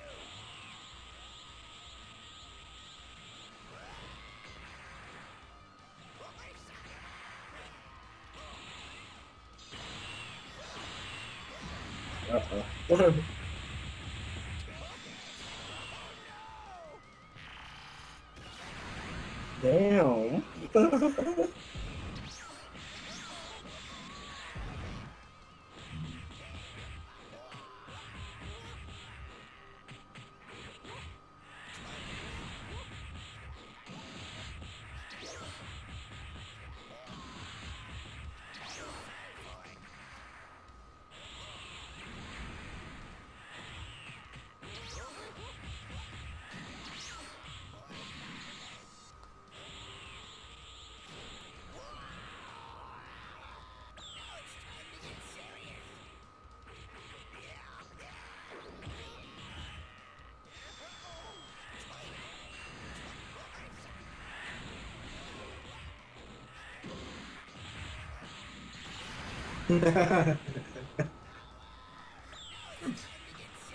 Uh-oh. Damn.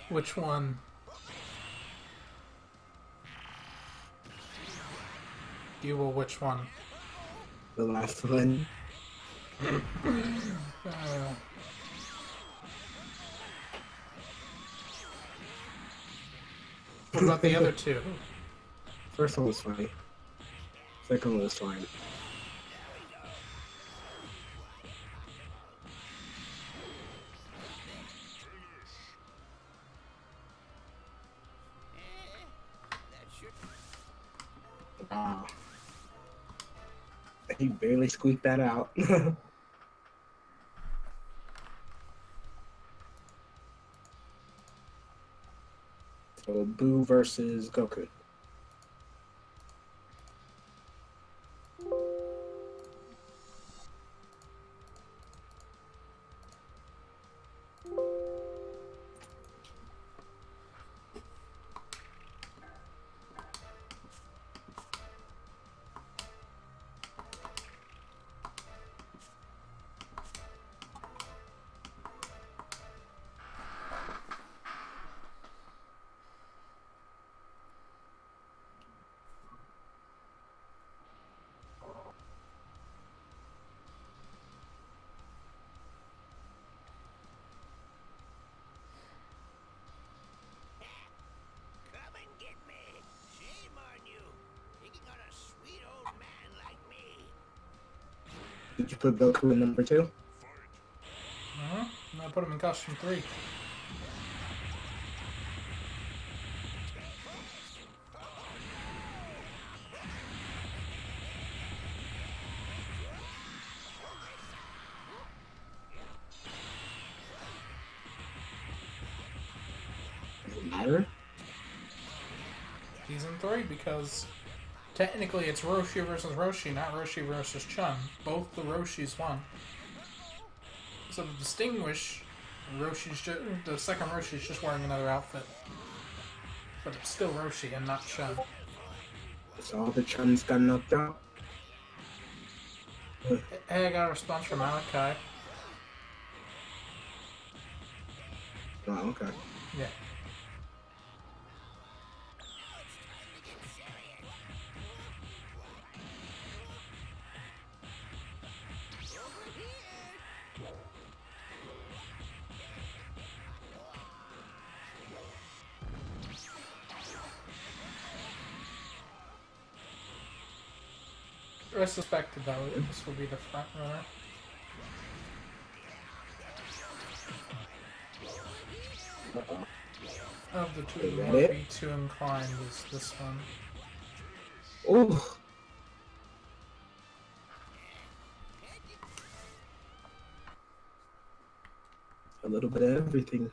Which one? Yubel, which one? The last one. What about the other two? First one was funny. Second one was fine. Wow. He barely squeaked that out. So, Boo versus Goku. Come and get me. Shame on you. Picking on a sweet old man like me. Did you put Goku in number 2? I put him in costume 3. Does it matter? He's in 3 because technically it's Roshi versus Roshi, not Roshi versus Chun. Both the Roshis won. So to distinguish, the second Roshi's just wearing another outfit. But it's still Roshi and not Chun. So all the Chuns got knocked out? Hey, I got a response from Malachi. Oh, okay. Yeah. I suspected though this would be the front runner. Of the two, the more B2 inclined is this one. Oh! A little bit of everything.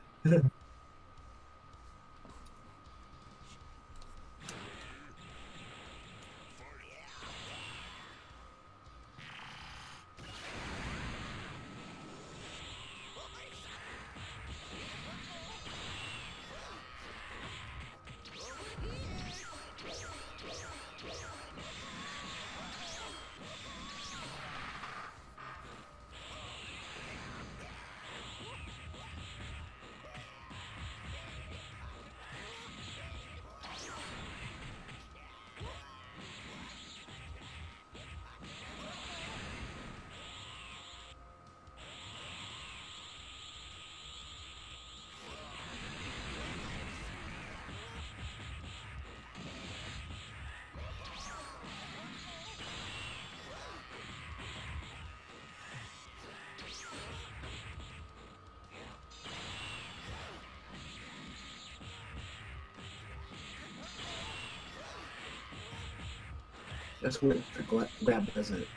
That's weird. The grab doesn't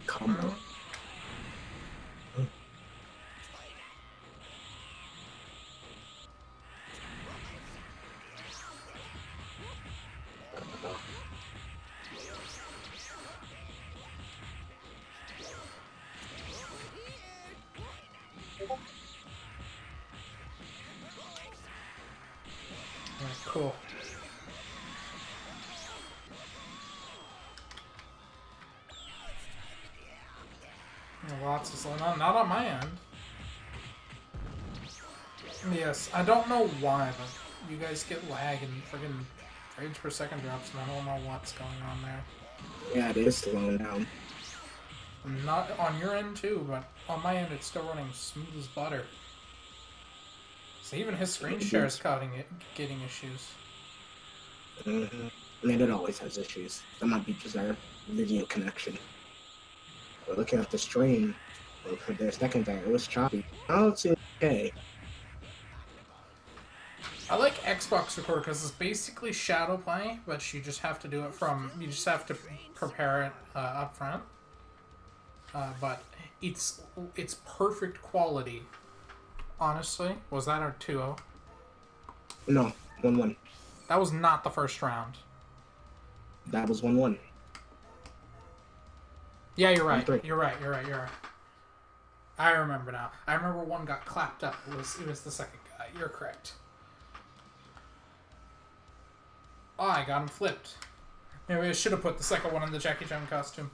combo. Alright, cool. Lots of slow. Not on my end. Yes, I don't know why, but you guys get lag and friggin' frames per second drops, and I don't know what's going on there. Yeah, it is slowing down. Not on your end too, but on my end it's still running smooth as butter. So even his screen share is getting issues. Mm-hmm. I mean, it always has issues. That might be just our video connection. But looking at the stream, for their second there, it was choppy. Oh, it's okay. I like Xbox Record because it's basically shadow play, but you just have to do it from. You just have to prepare it up front. But it's perfect quality. Honestly, was that our 2-0? No, 1-1. That was not the first round. That was 1-1. Yeah, you're right. 1-3. You're right. I remember now. I remember one got clapped up. It was the second guy. You're correct. Oh, I got him flipped. Maybe I should have put the second one in the Jackie Chan costume.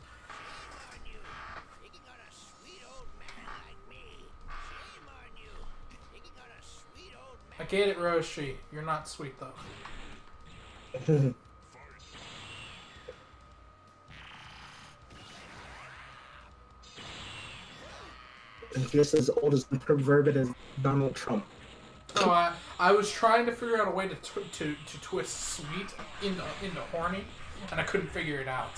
I get it, Roshi. You're not sweet, though. Just as old as perverted as Donald Trump. Oh, I was trying to figure out a way to twist sweet into horny, and I couldn't figure it out.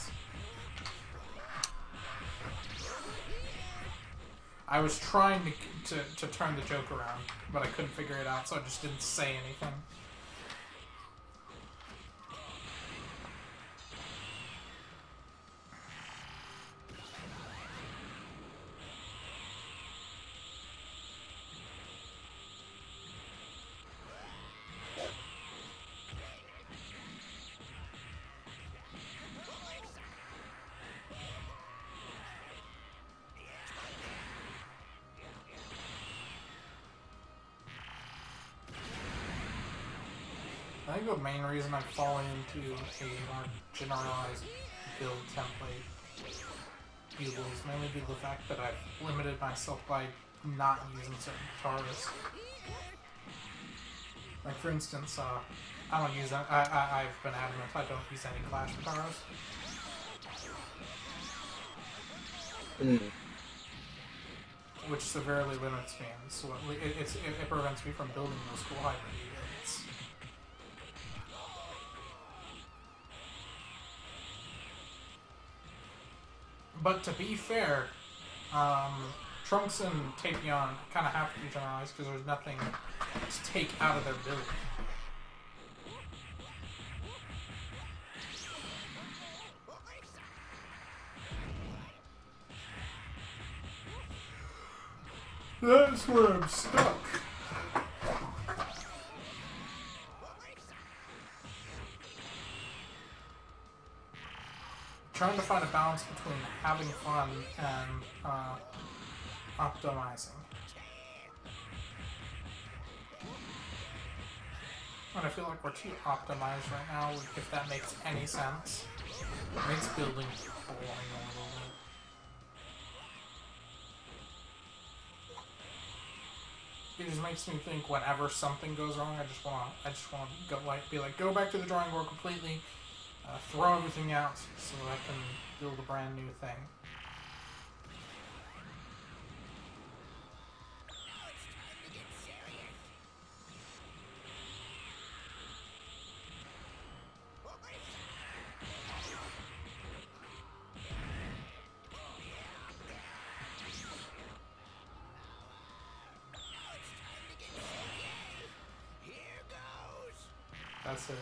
I was trying to turn the joke around, but I couldn't figure it out, so I just didn't say anything. I think the main reason I've fallen into a more generalized build template Yubel is mainly due to the fact that I've limited myself by not using certain guitars. Like for instance, I don't use that. I've been adamant I don't use any Clash guitars. Which severely limits me, and so it prevents me from building those cool hybrid units. But to be fair, Trunks and Tapion kind of have to be generalized because there's nothing to take out of their build. That's where I'm stuck. Trying to find a balance between having fun and optimizing. And I feel like we're too optimized right now, if that makes any sense. It makes building boring a little bit. It just makes me think whenever something goes wrong, I just want to go back to the drawing board completely, throw everything out so that I can build a brand new thing. That's it.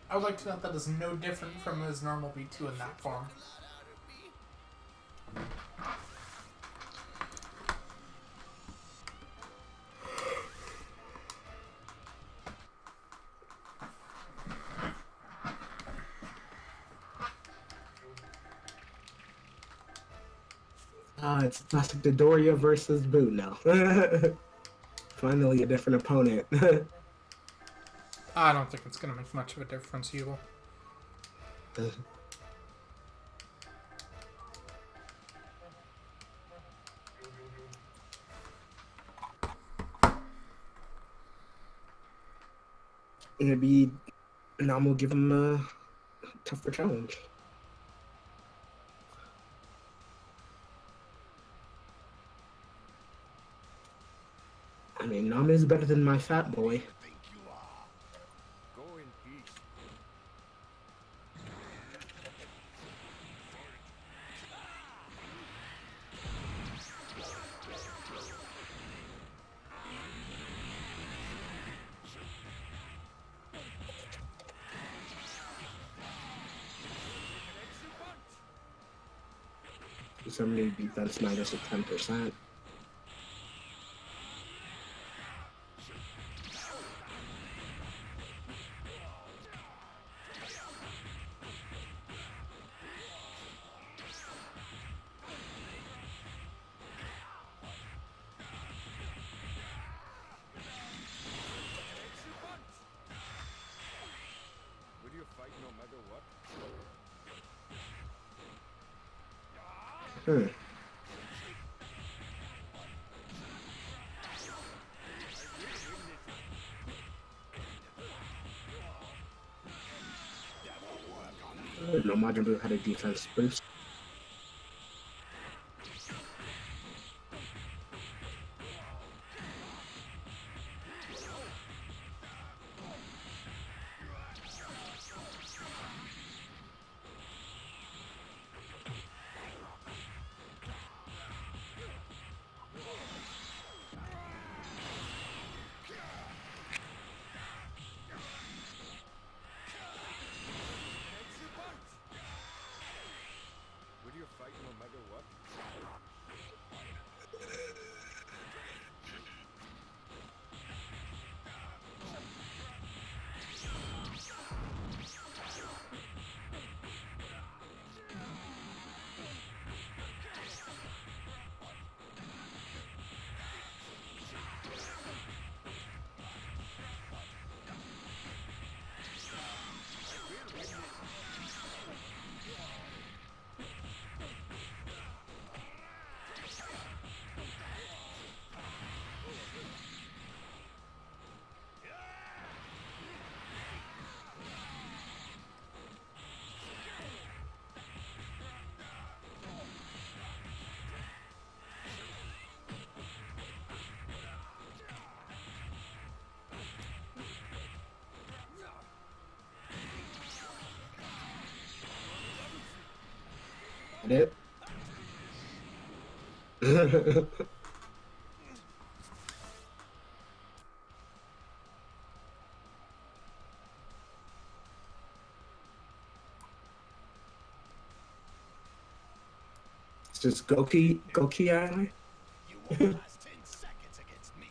I would like to note that is no different from his normal B2 in that form. It's classic Dodoria versus Boo now. Finally, a different opponent. I don't think it's going to make much of a difference, Yubel. maybe Nam will give him a tougher challenge. I mean, Nam is better than my fat boy. Think you are. Go in peace. Somebody defense minus at 10%. Will you fight no matter what? No Majin Buu had a defense boost. Will you fight no matter what? It. It's just Goki Island. You won't last 10 seconds against me.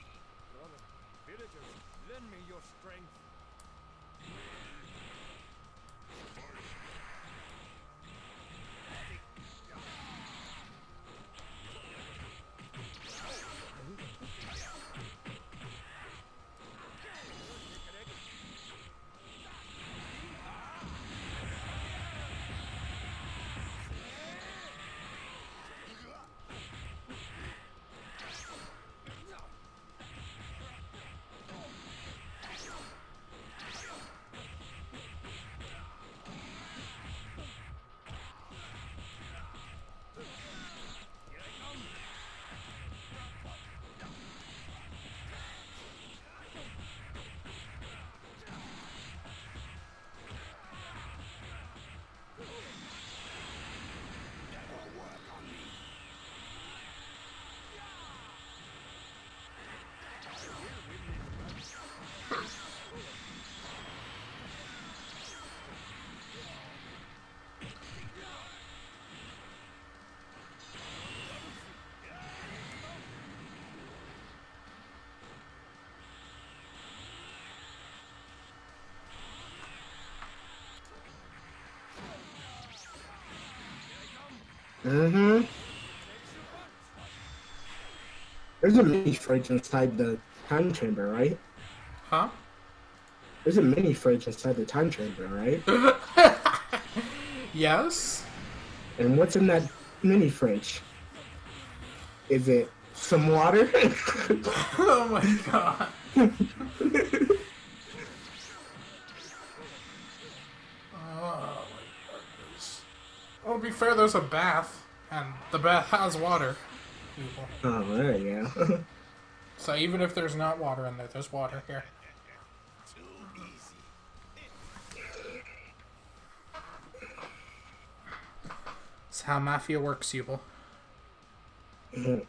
Brother, villagers, lend me your strength. There's a mini fridge inside the time chamber, right? Huh? There's a mini fridge inside the time chamber, right? Yes? And what's in that mini fridge? Is it some water? Oh my god. there's a bath, and the bath has water. People. Oh, there you go. So even if there's not water in there, there's water here. That's how Mafia works, Yubel. I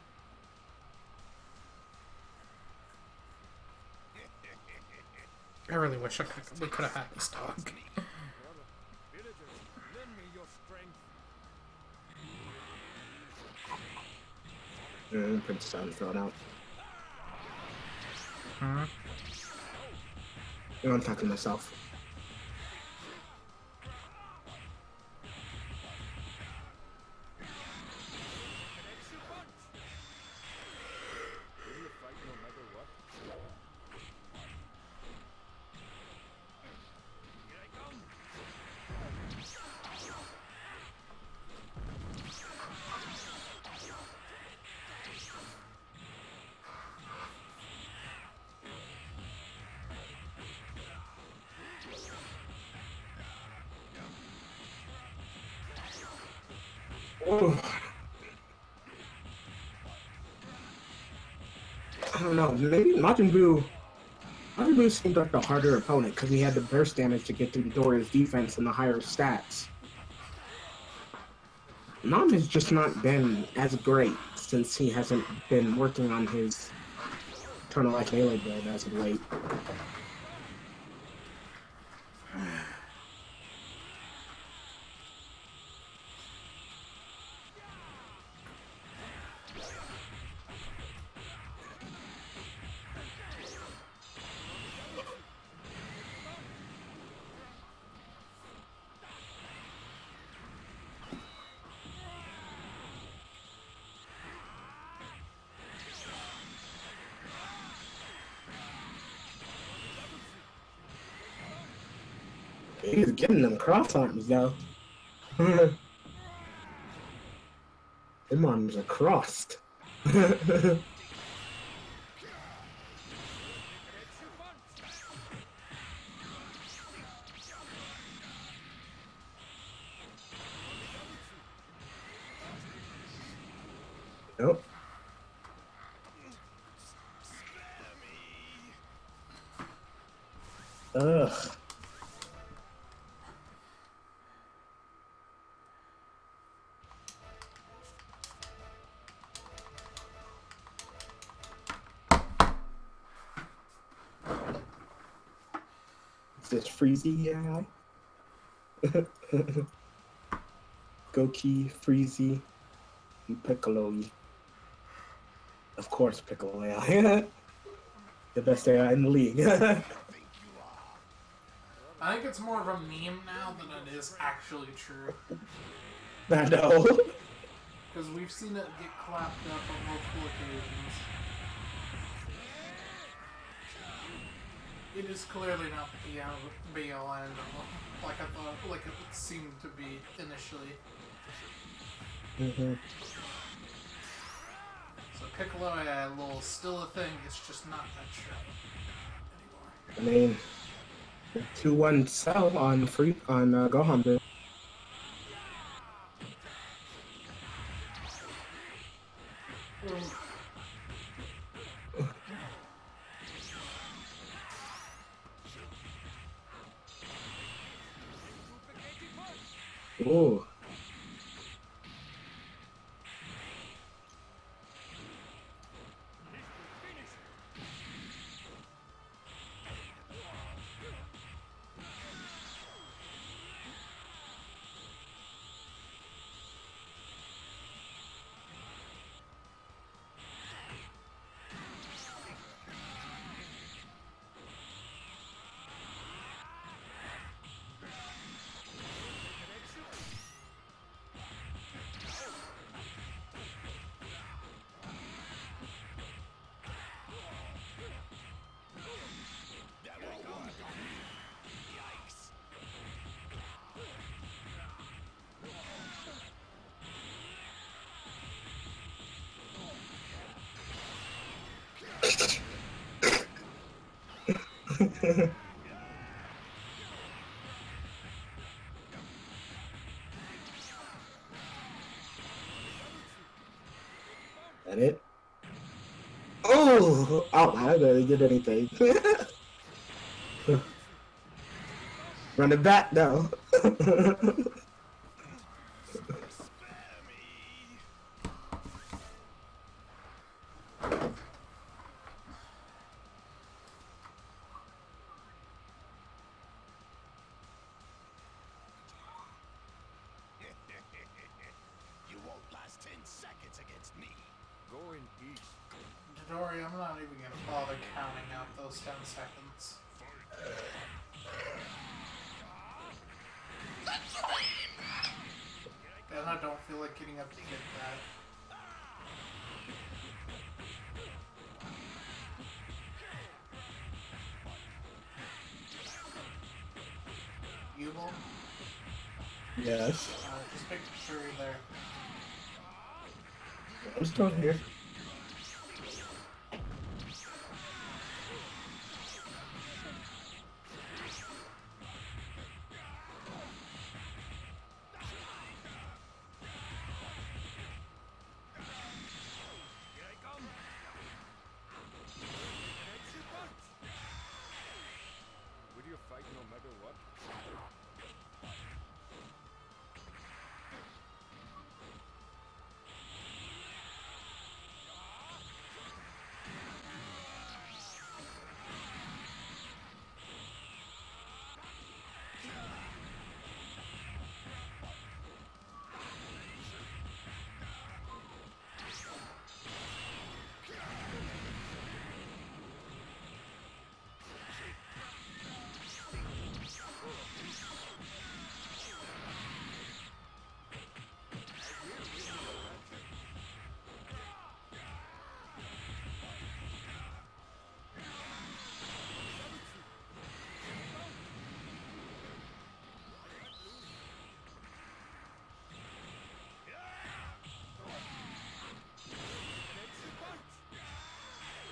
really wish we could have had this dog. Prince time to throw it out. You know, I'm talking to myself. Oh. I don't know. Maybe Majin Buu seemed like the harder opponent because he had the burst damage to get through the door of his defense and the higher stats. Nam has just not been as great since he hasn't been working on his Eternal Life Melee build as of late. He's getting them cross arms though. Them arms are crossed. Nope. Ugh. This Freezy AI. Goki, Freezy, and Piccolo. Of course, Piccolo AI. The best AI in the league. I think it's more of a meme now than it is actually true. I know. Because we've seen it get clapped up on multiple occasions. It is clearly not BLN, like I thought, like it seemed to be initially. So Piccolo, a little still a thing. It's just not that true anymore. I mean, 2-1 sell on Gohan Buu. Oh. I barely did anything. Run it back though. You won't last 10 seconds against me. Going east. Dory, I'm not even gonna bother counting out those 10 seconds. And I don't feel like getting up to get that. Yubel? Yes. Just making sure you're there. I'm still here. Will you fight no matter what?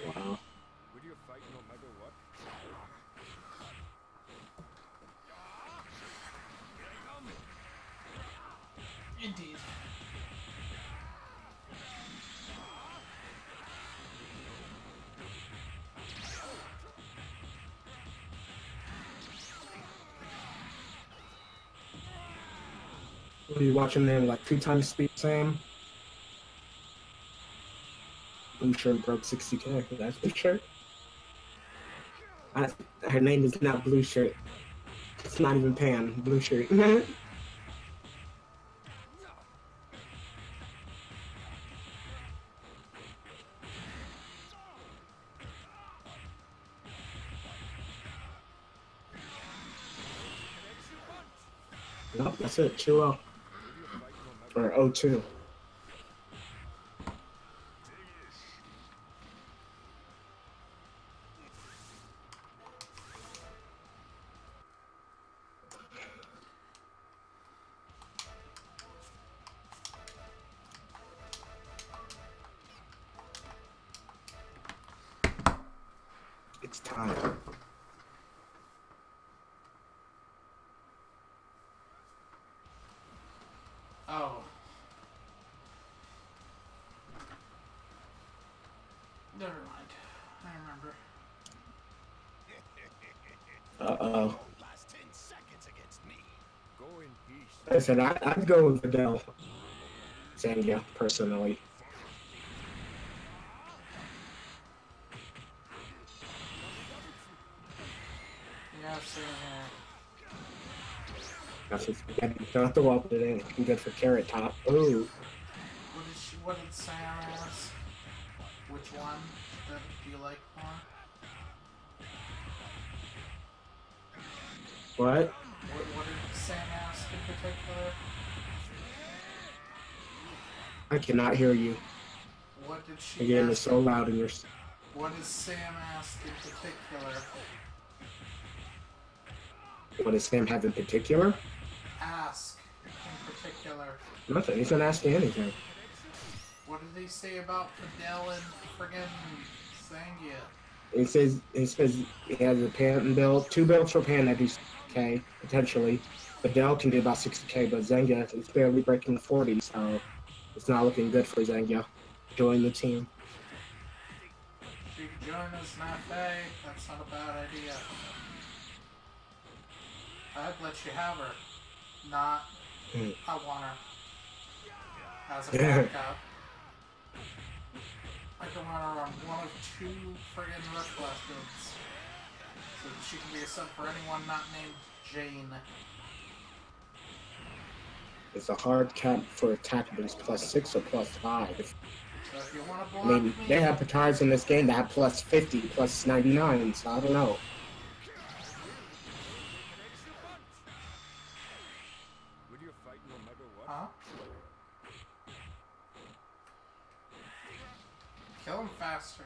Wow. Will you fight no matter what? Indeed. Were you watching them like 2 times speed, Sam? Blue shirt broke 60K. That's Blue shirt. Her name is not Blue shirt. It's not even Pan. Blue shirt. Nope, that's it. 2-0. Or 0-2. It's time. Oh. Never mind. I remember. Uh-oh. Last 10 seconds against me. Going east. Listen, I'd go with Vidal. Zanga, personally. Yeah, same here. That's just don't throw up it ain't good for Carrot Top. Ooh. What did Sam ask? Which one do you like more? What? What did Sam ask in particular? I cannot hear you. What did she Again, ask? it's so loud in your... What does Sam ask in particular? What does Sam have in particular? Ask in particular. Nothing. He's not asking anything. What did they say about Fidel and friggin' Zangia? He says he has a pan build, 2 builds for Pan that do 60K, potentially. Vidal can do about 60K, but Zenga is barely breaking 40, so it's not looking good for Zenga joining the team. join us, Nafe. That's not a bad idea. I'd let you have her. Not, I want her. As a backup. I can run her on one of two friggin' Rush Blast builds. So that she can be a sub for anyone not named Jane. It's a hard cap for attack boost +6 or +5. So if you want to block I mean, me, they have Patars in this game that have +50, +99, so I don't know. Will you fight no matter what? huh? Kill him faster.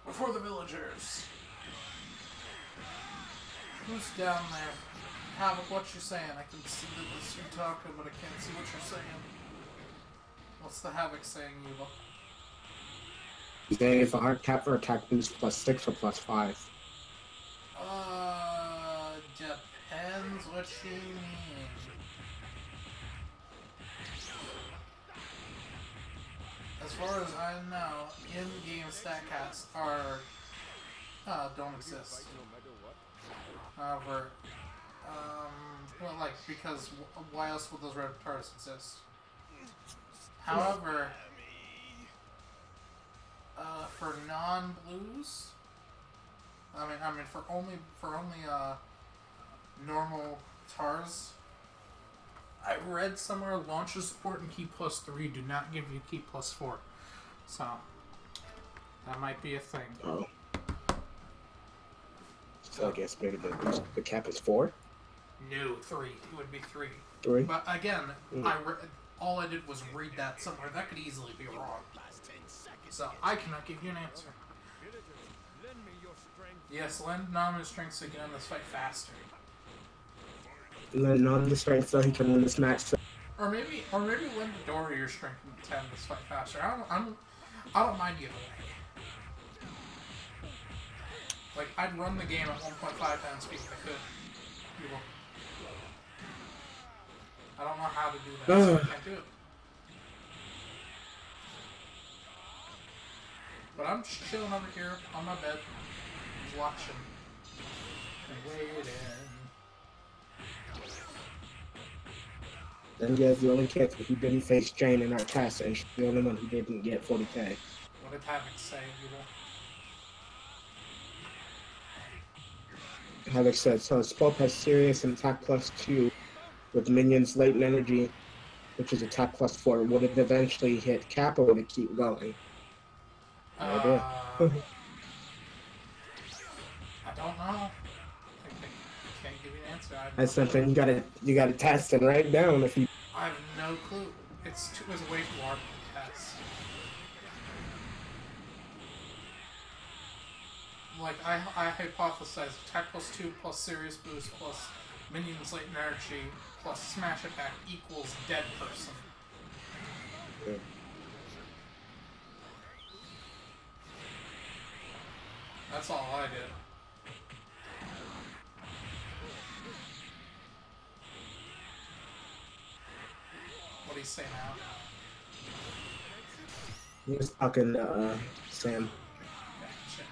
Before the villagers. Who's down there? Havoc, what you saying? I can see that this you talking, but I can't see what you're saying. What's the Havoc saying, Yubel? He's saying it's a hard cap for attack boost +6 or +5. Depends what you mean. As far as I know, in-game StatCats are don't exist. No matter what? However, well, like, because why else would those red stars exist? However, for non-blues, I mean, for only normal TARs, I read somewhere launcher support and key +3 do not give you key +4, so that might be a thing. Oh. So I guess maybe the cap is 4? No, 3. It would be 3. 3? But again, all I did was read that somewhere. That could easily be wrong. So I cannot give you an answer. Lend me your strength. Yes, lend Nam his strength so he can end this fight faster. Letting on the strength so he can win this match. Or maybe lend Dory your strength to end this fight faster. I don't mind either way. Like, I'd run the game at 1.5 times speed if I could. You will. I don't know how to do that, so I can't do it. But I'm just chilling over here on my bed, watching and waiting. Then he has the only kid who didn't face Jane in our test, and she's the only one who didn't get 40k. What did Havoc say, Yubel? Havoc said, so Spop has serious and attack +2 with minions latent energy, which is attack +4. Would it eventually hit cap or would it keep going? No idea. I don't know. I can't give you an answer. That's something you gotta test and write down if you. I have no clue. It's way too hard to test. Like, I hypothesize attack +2 plus serious boost plus minions latent energy plus smash attack equals dead person. Yeah. That's all I did. What do you say now? He was talking to Sam. Gotcha.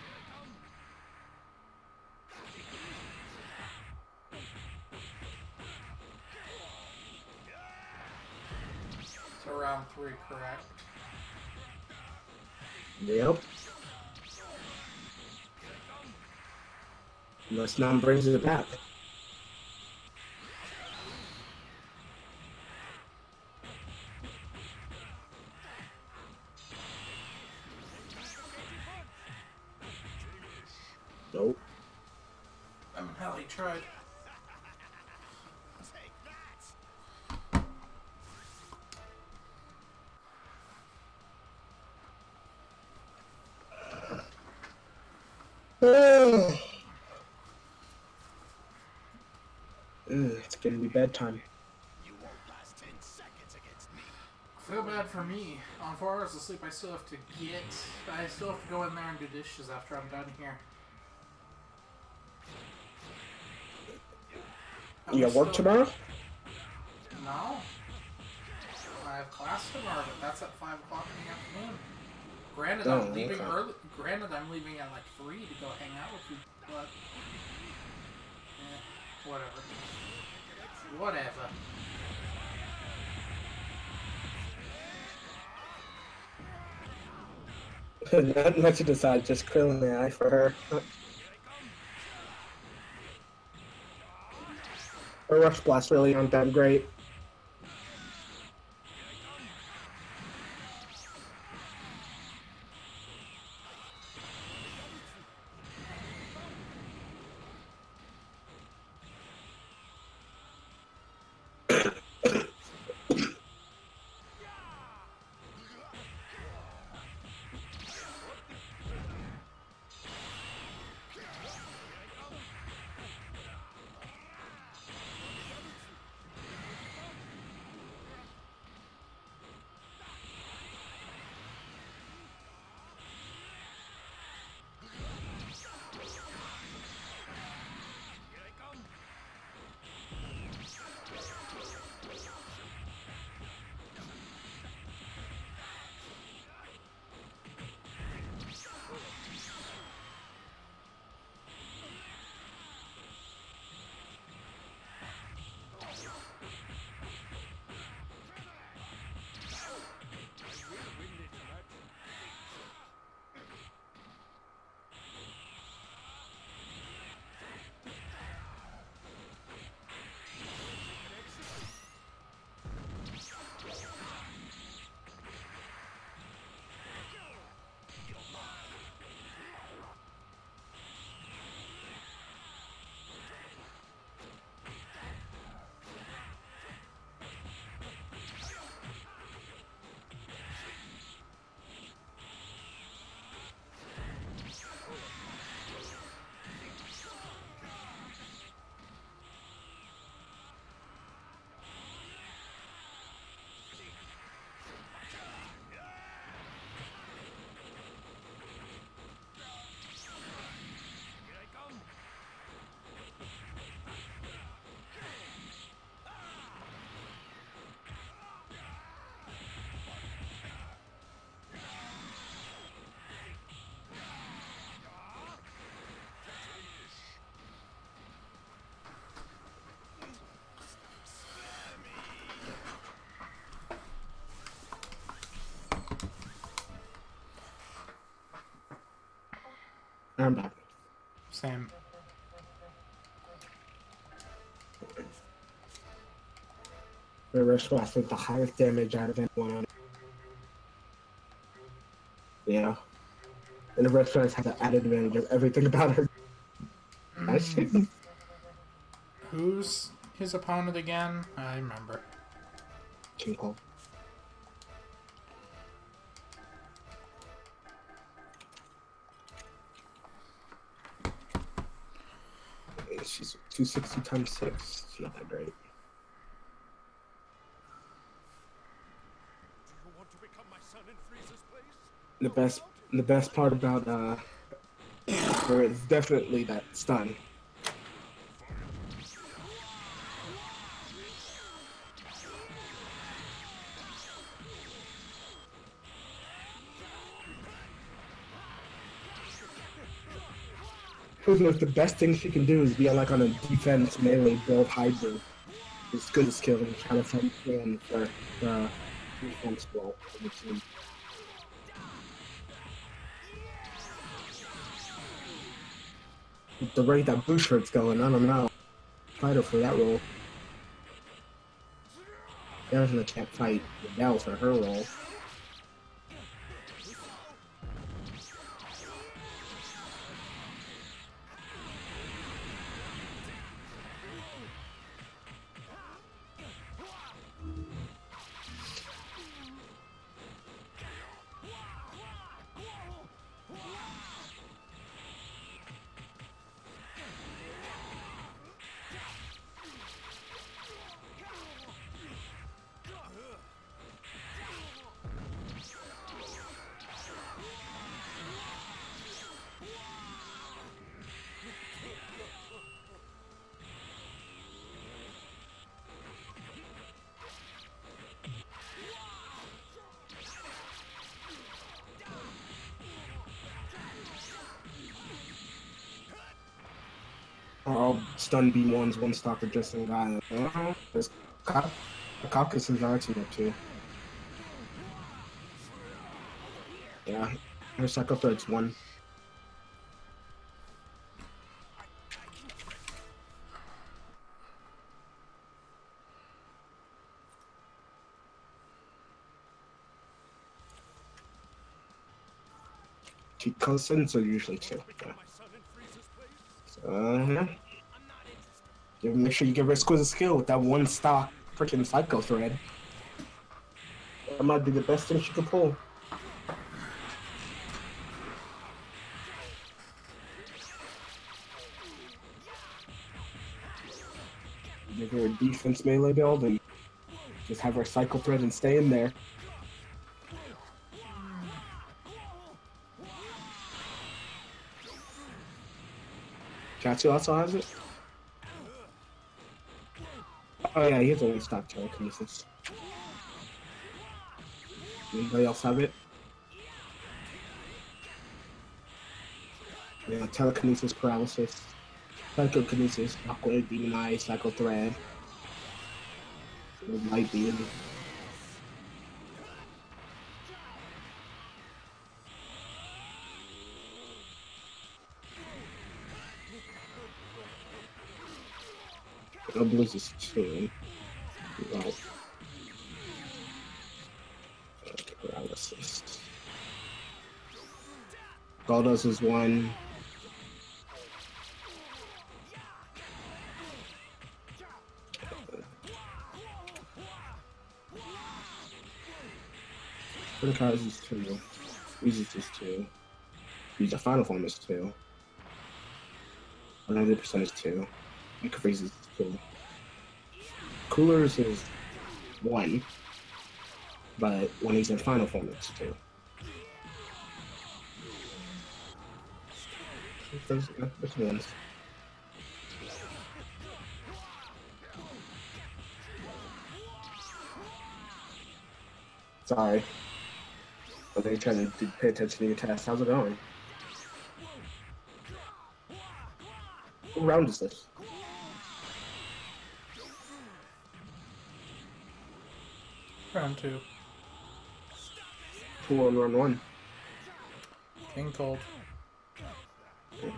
So round 3, correct? Yep. Unless Nam brings it back. Nope. Hell, he tried. Take that! It's gonna be bedtime. You won't last 10 seconds against me. I feel bad for me. On 4 hours of sleep, I still have to go in there and do dishes after I'm done here. You got work tomorrow? No. I have class tomorrow, but that's at 5 o'clock in the afternoon. Granted, I'm leaving early. Granted, I'm leaving at like 3 to go hang out with you, but whatever. Whatever. Not much to decide, just Krill the eye for her. Her rush blasts really aren't that great. I'm back. Same. The rush blast with the highest damage out of anyone on it. Yeah. And the rush blast has an added advantage of everything about her. Who's his opponent again? I remember. King Cole. She's 260 times 6. She's not that great. Do you want to become my son in Frieza's place? The best part about her is definitely that stun. The best thing she can do is be like on a defense melee build hybrid. It's good skill and trying to find plan for the defense role of the team. With the rate that Buus shirt's going, I don't know. Fight her for that role. Definitely can't fight Yubel for her role. Or stun B1's one stock or just in guy. There's Caucus is our team too. Yeah, her cycle thread's one. Consents are usually two. Yeah. So, yeah. Make sure you give her exquisite skill with that one stock freaking psycho thread. That might be the best thing she could pull. Give her a defense melee build and just have her cycle thread and stay in there. Katsu also has it? Oh yeah, he has a one-stock telekinesis. Anybody else have it? Yeah, telekinesis paralysis. Psychokinesis, Aqua, Demon Eye, Psycho Thread. Light Beam. Blues is 2. Right. Paralysis. Goldos is 1. Verticals is 2. Uses is 2. Use the final form is 2. 100% is 2. And Caprice is 2. Coolers is 1. But when he's in final form, it's 2. Which ones? Sorry. But they trying to pay attention to your task. How's it going? What round is this? Round 2. 2 on round 1. King Cold. Okay.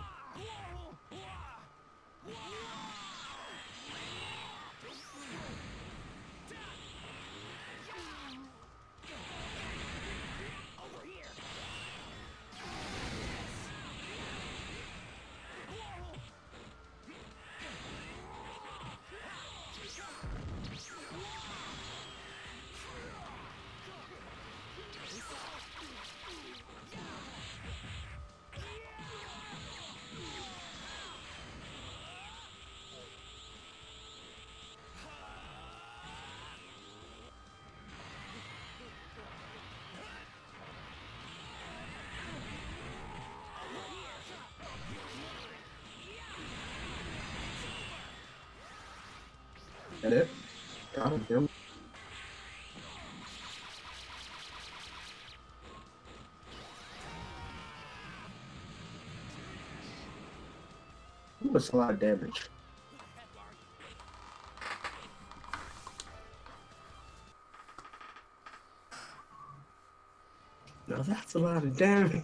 That it? Got him. Ooh, that's a lot of damage. Now that's a lot of damage.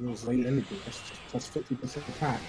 Use late energy. That's just plus 50% attack.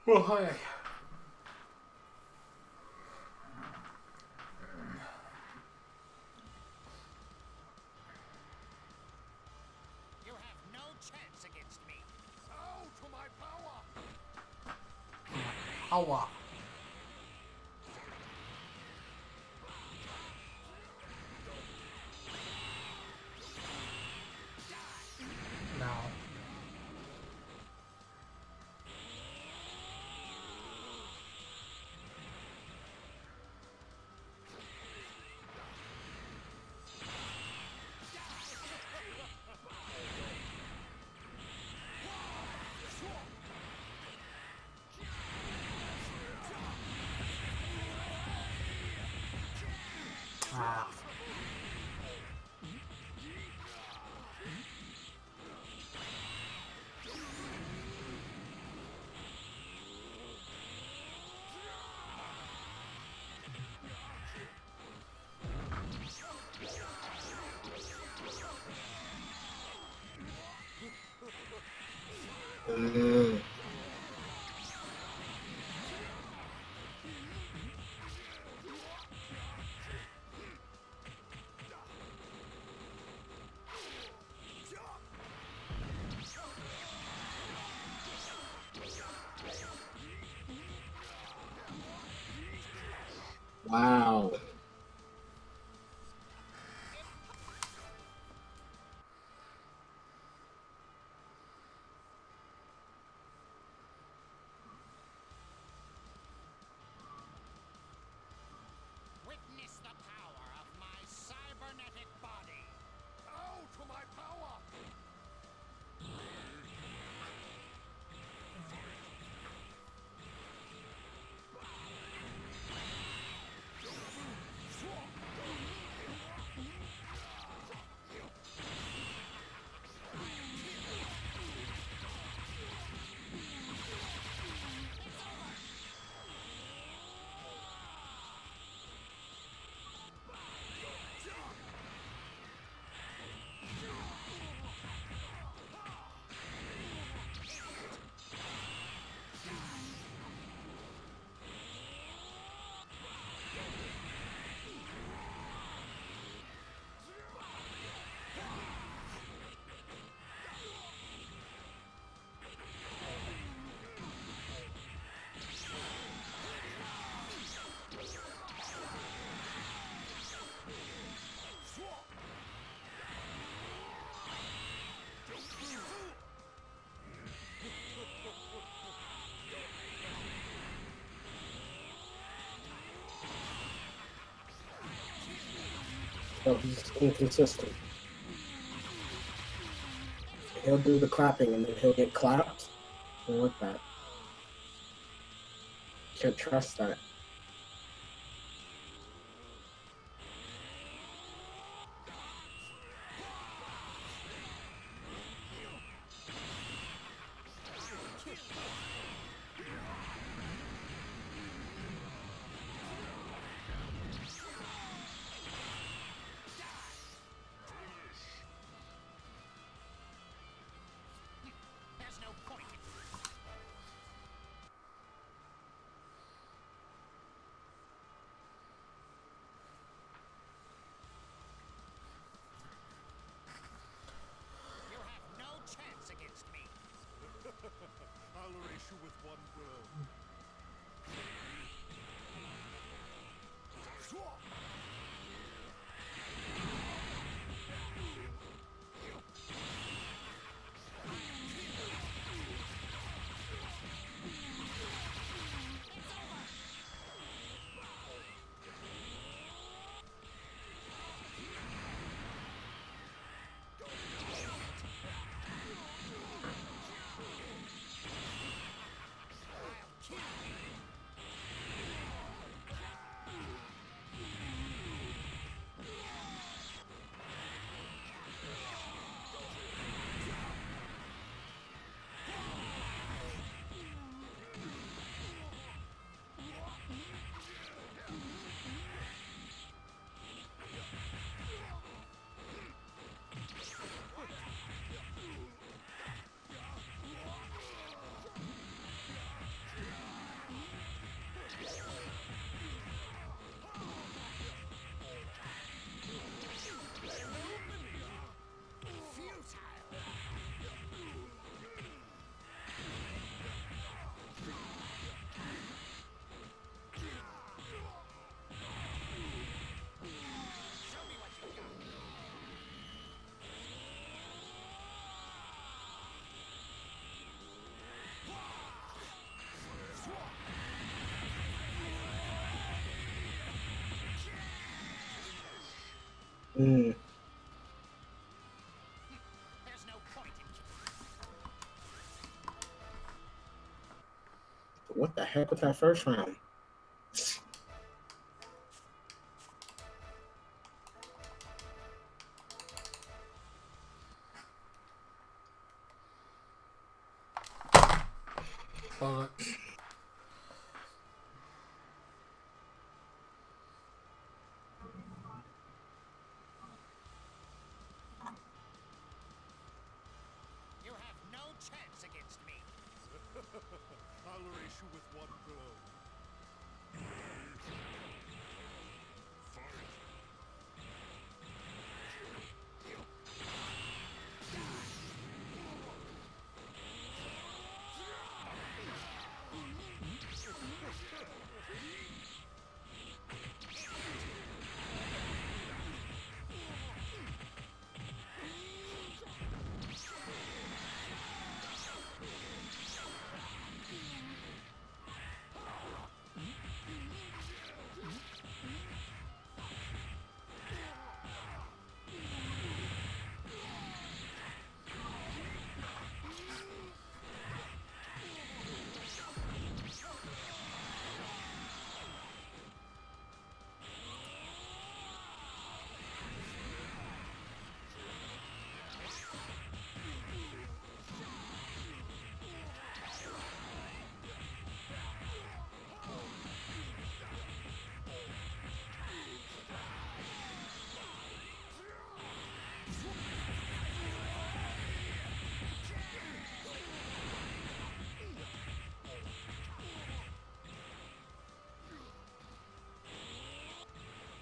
Well, hi. You have no chance against me. Bow to my power! Power. Now. Ah. Wow. Witness the power of my cybernetic body. Bow to my power! No, he's inconsistent. He'll do the clapping and then he'll get clapped. I don't like that. Can't trust that. There's no point in You have no chance against me. I'll erase you with one blow. Mm. There's no point in What the heck was that first round? Love it. You have no chance against me. I'll erase you with one blow. Fight.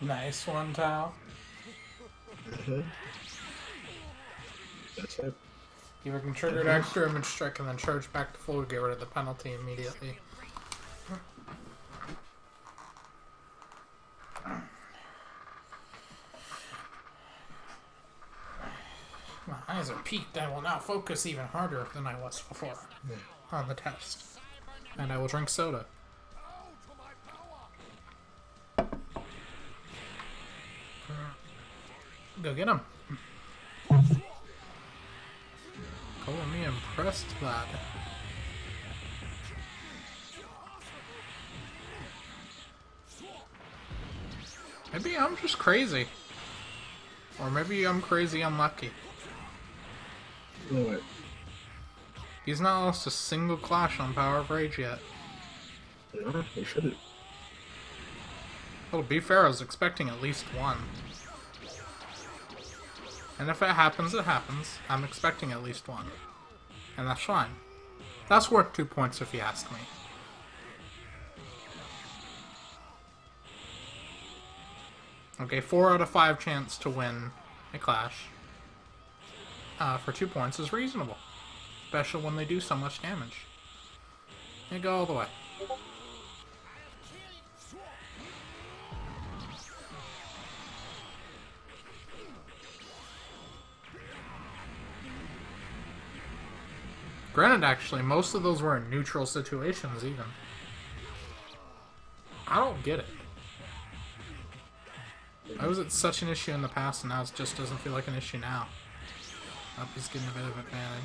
Nice one, Tao. That's it. You can trigger extra image strike and then charge back to full to get rid of the penalty immediately. My eyes are peaked. I will now focus even harder than I was before on the test. And I will drink soda. Go get him. Color me impressed, lad. Maybe I'm just crazy. Or maybe I'm crazy unlucky. What? He's not lost a single clash on Power of Rage yet. No, they shouldn't. Well, to be fair, I was expecting at least one. And if it happens, it happens. I'm expecting at least one. And that's fine. That's worth 2 points if you ask me. Okay, 4 out of 5 chance to win a clash for 2 points is reasonable. Especially when they do so much damage. You go all the way. Granted, actually, most of those were in neutral situations, even. I don't get it. Why was it such an issue in the past, and now it just doesn't feel like an issue now? Uppy's getting a bit of advantage.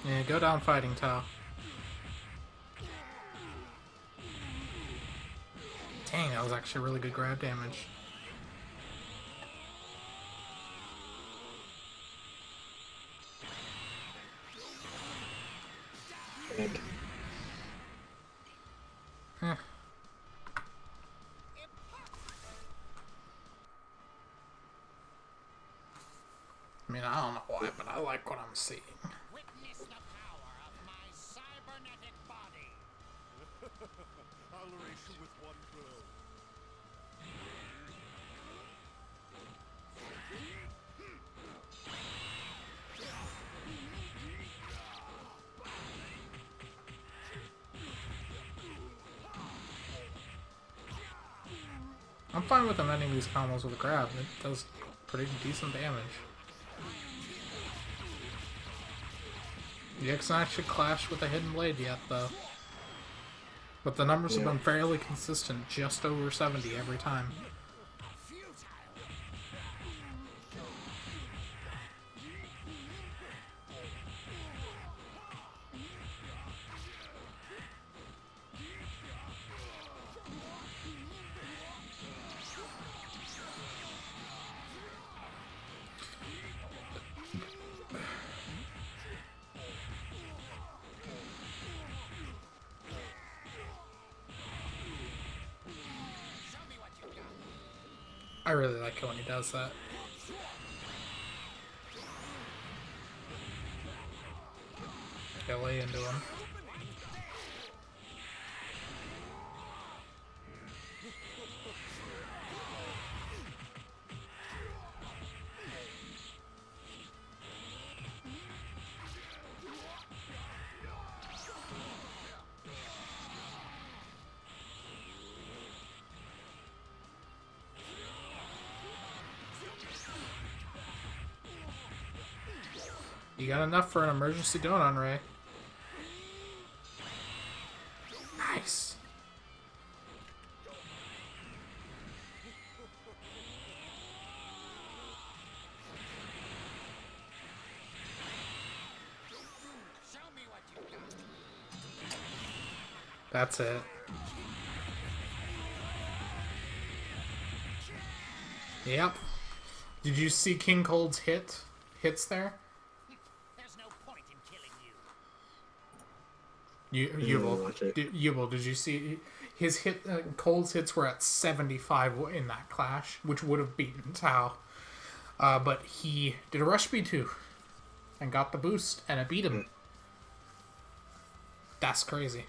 Yeah, go down fighting, Tao. Dang, that was actually really good grab damage. And Eh. I mean, I don't know why, but I like what I'm seeing. Witness the power of my cybernetic body. I'll erase you with one blow. I'm fine with ending these combos with a grab. It does pretty decent damage. The X9 should clash with a Hidden Blade yet, though. But the numbers have been fairly consistent, just over 70 every time. I really like it when he does that. Get lay into him. You got enough for an emergency donut, Ray. Nice. That's it. Yep. Did you see King Cold's hits there? Yubel, did you see his hit? Cole's hits were at 75 in that clash, which would have beaten Tao. But he did a rush B2 and got the boost, and it beat him. That's crazy.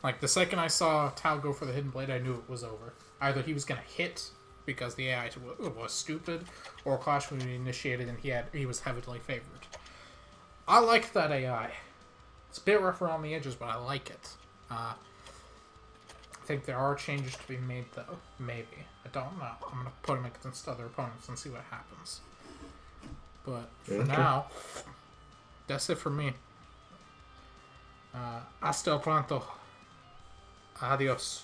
Like, the second I saw Tao go for the Hidden Blade, I knew it was over. Either he was going to hit because the AI was stupid, or clash would be initiated and he was heavily favored. I like that AI. It's a bit rough around the edges, but I like it. I think there are changes to be made, though. Maybe. I don't know. I'm going to put him against other opponents and see what happens. But for now, that's it for me. Hasta pronto. Adios.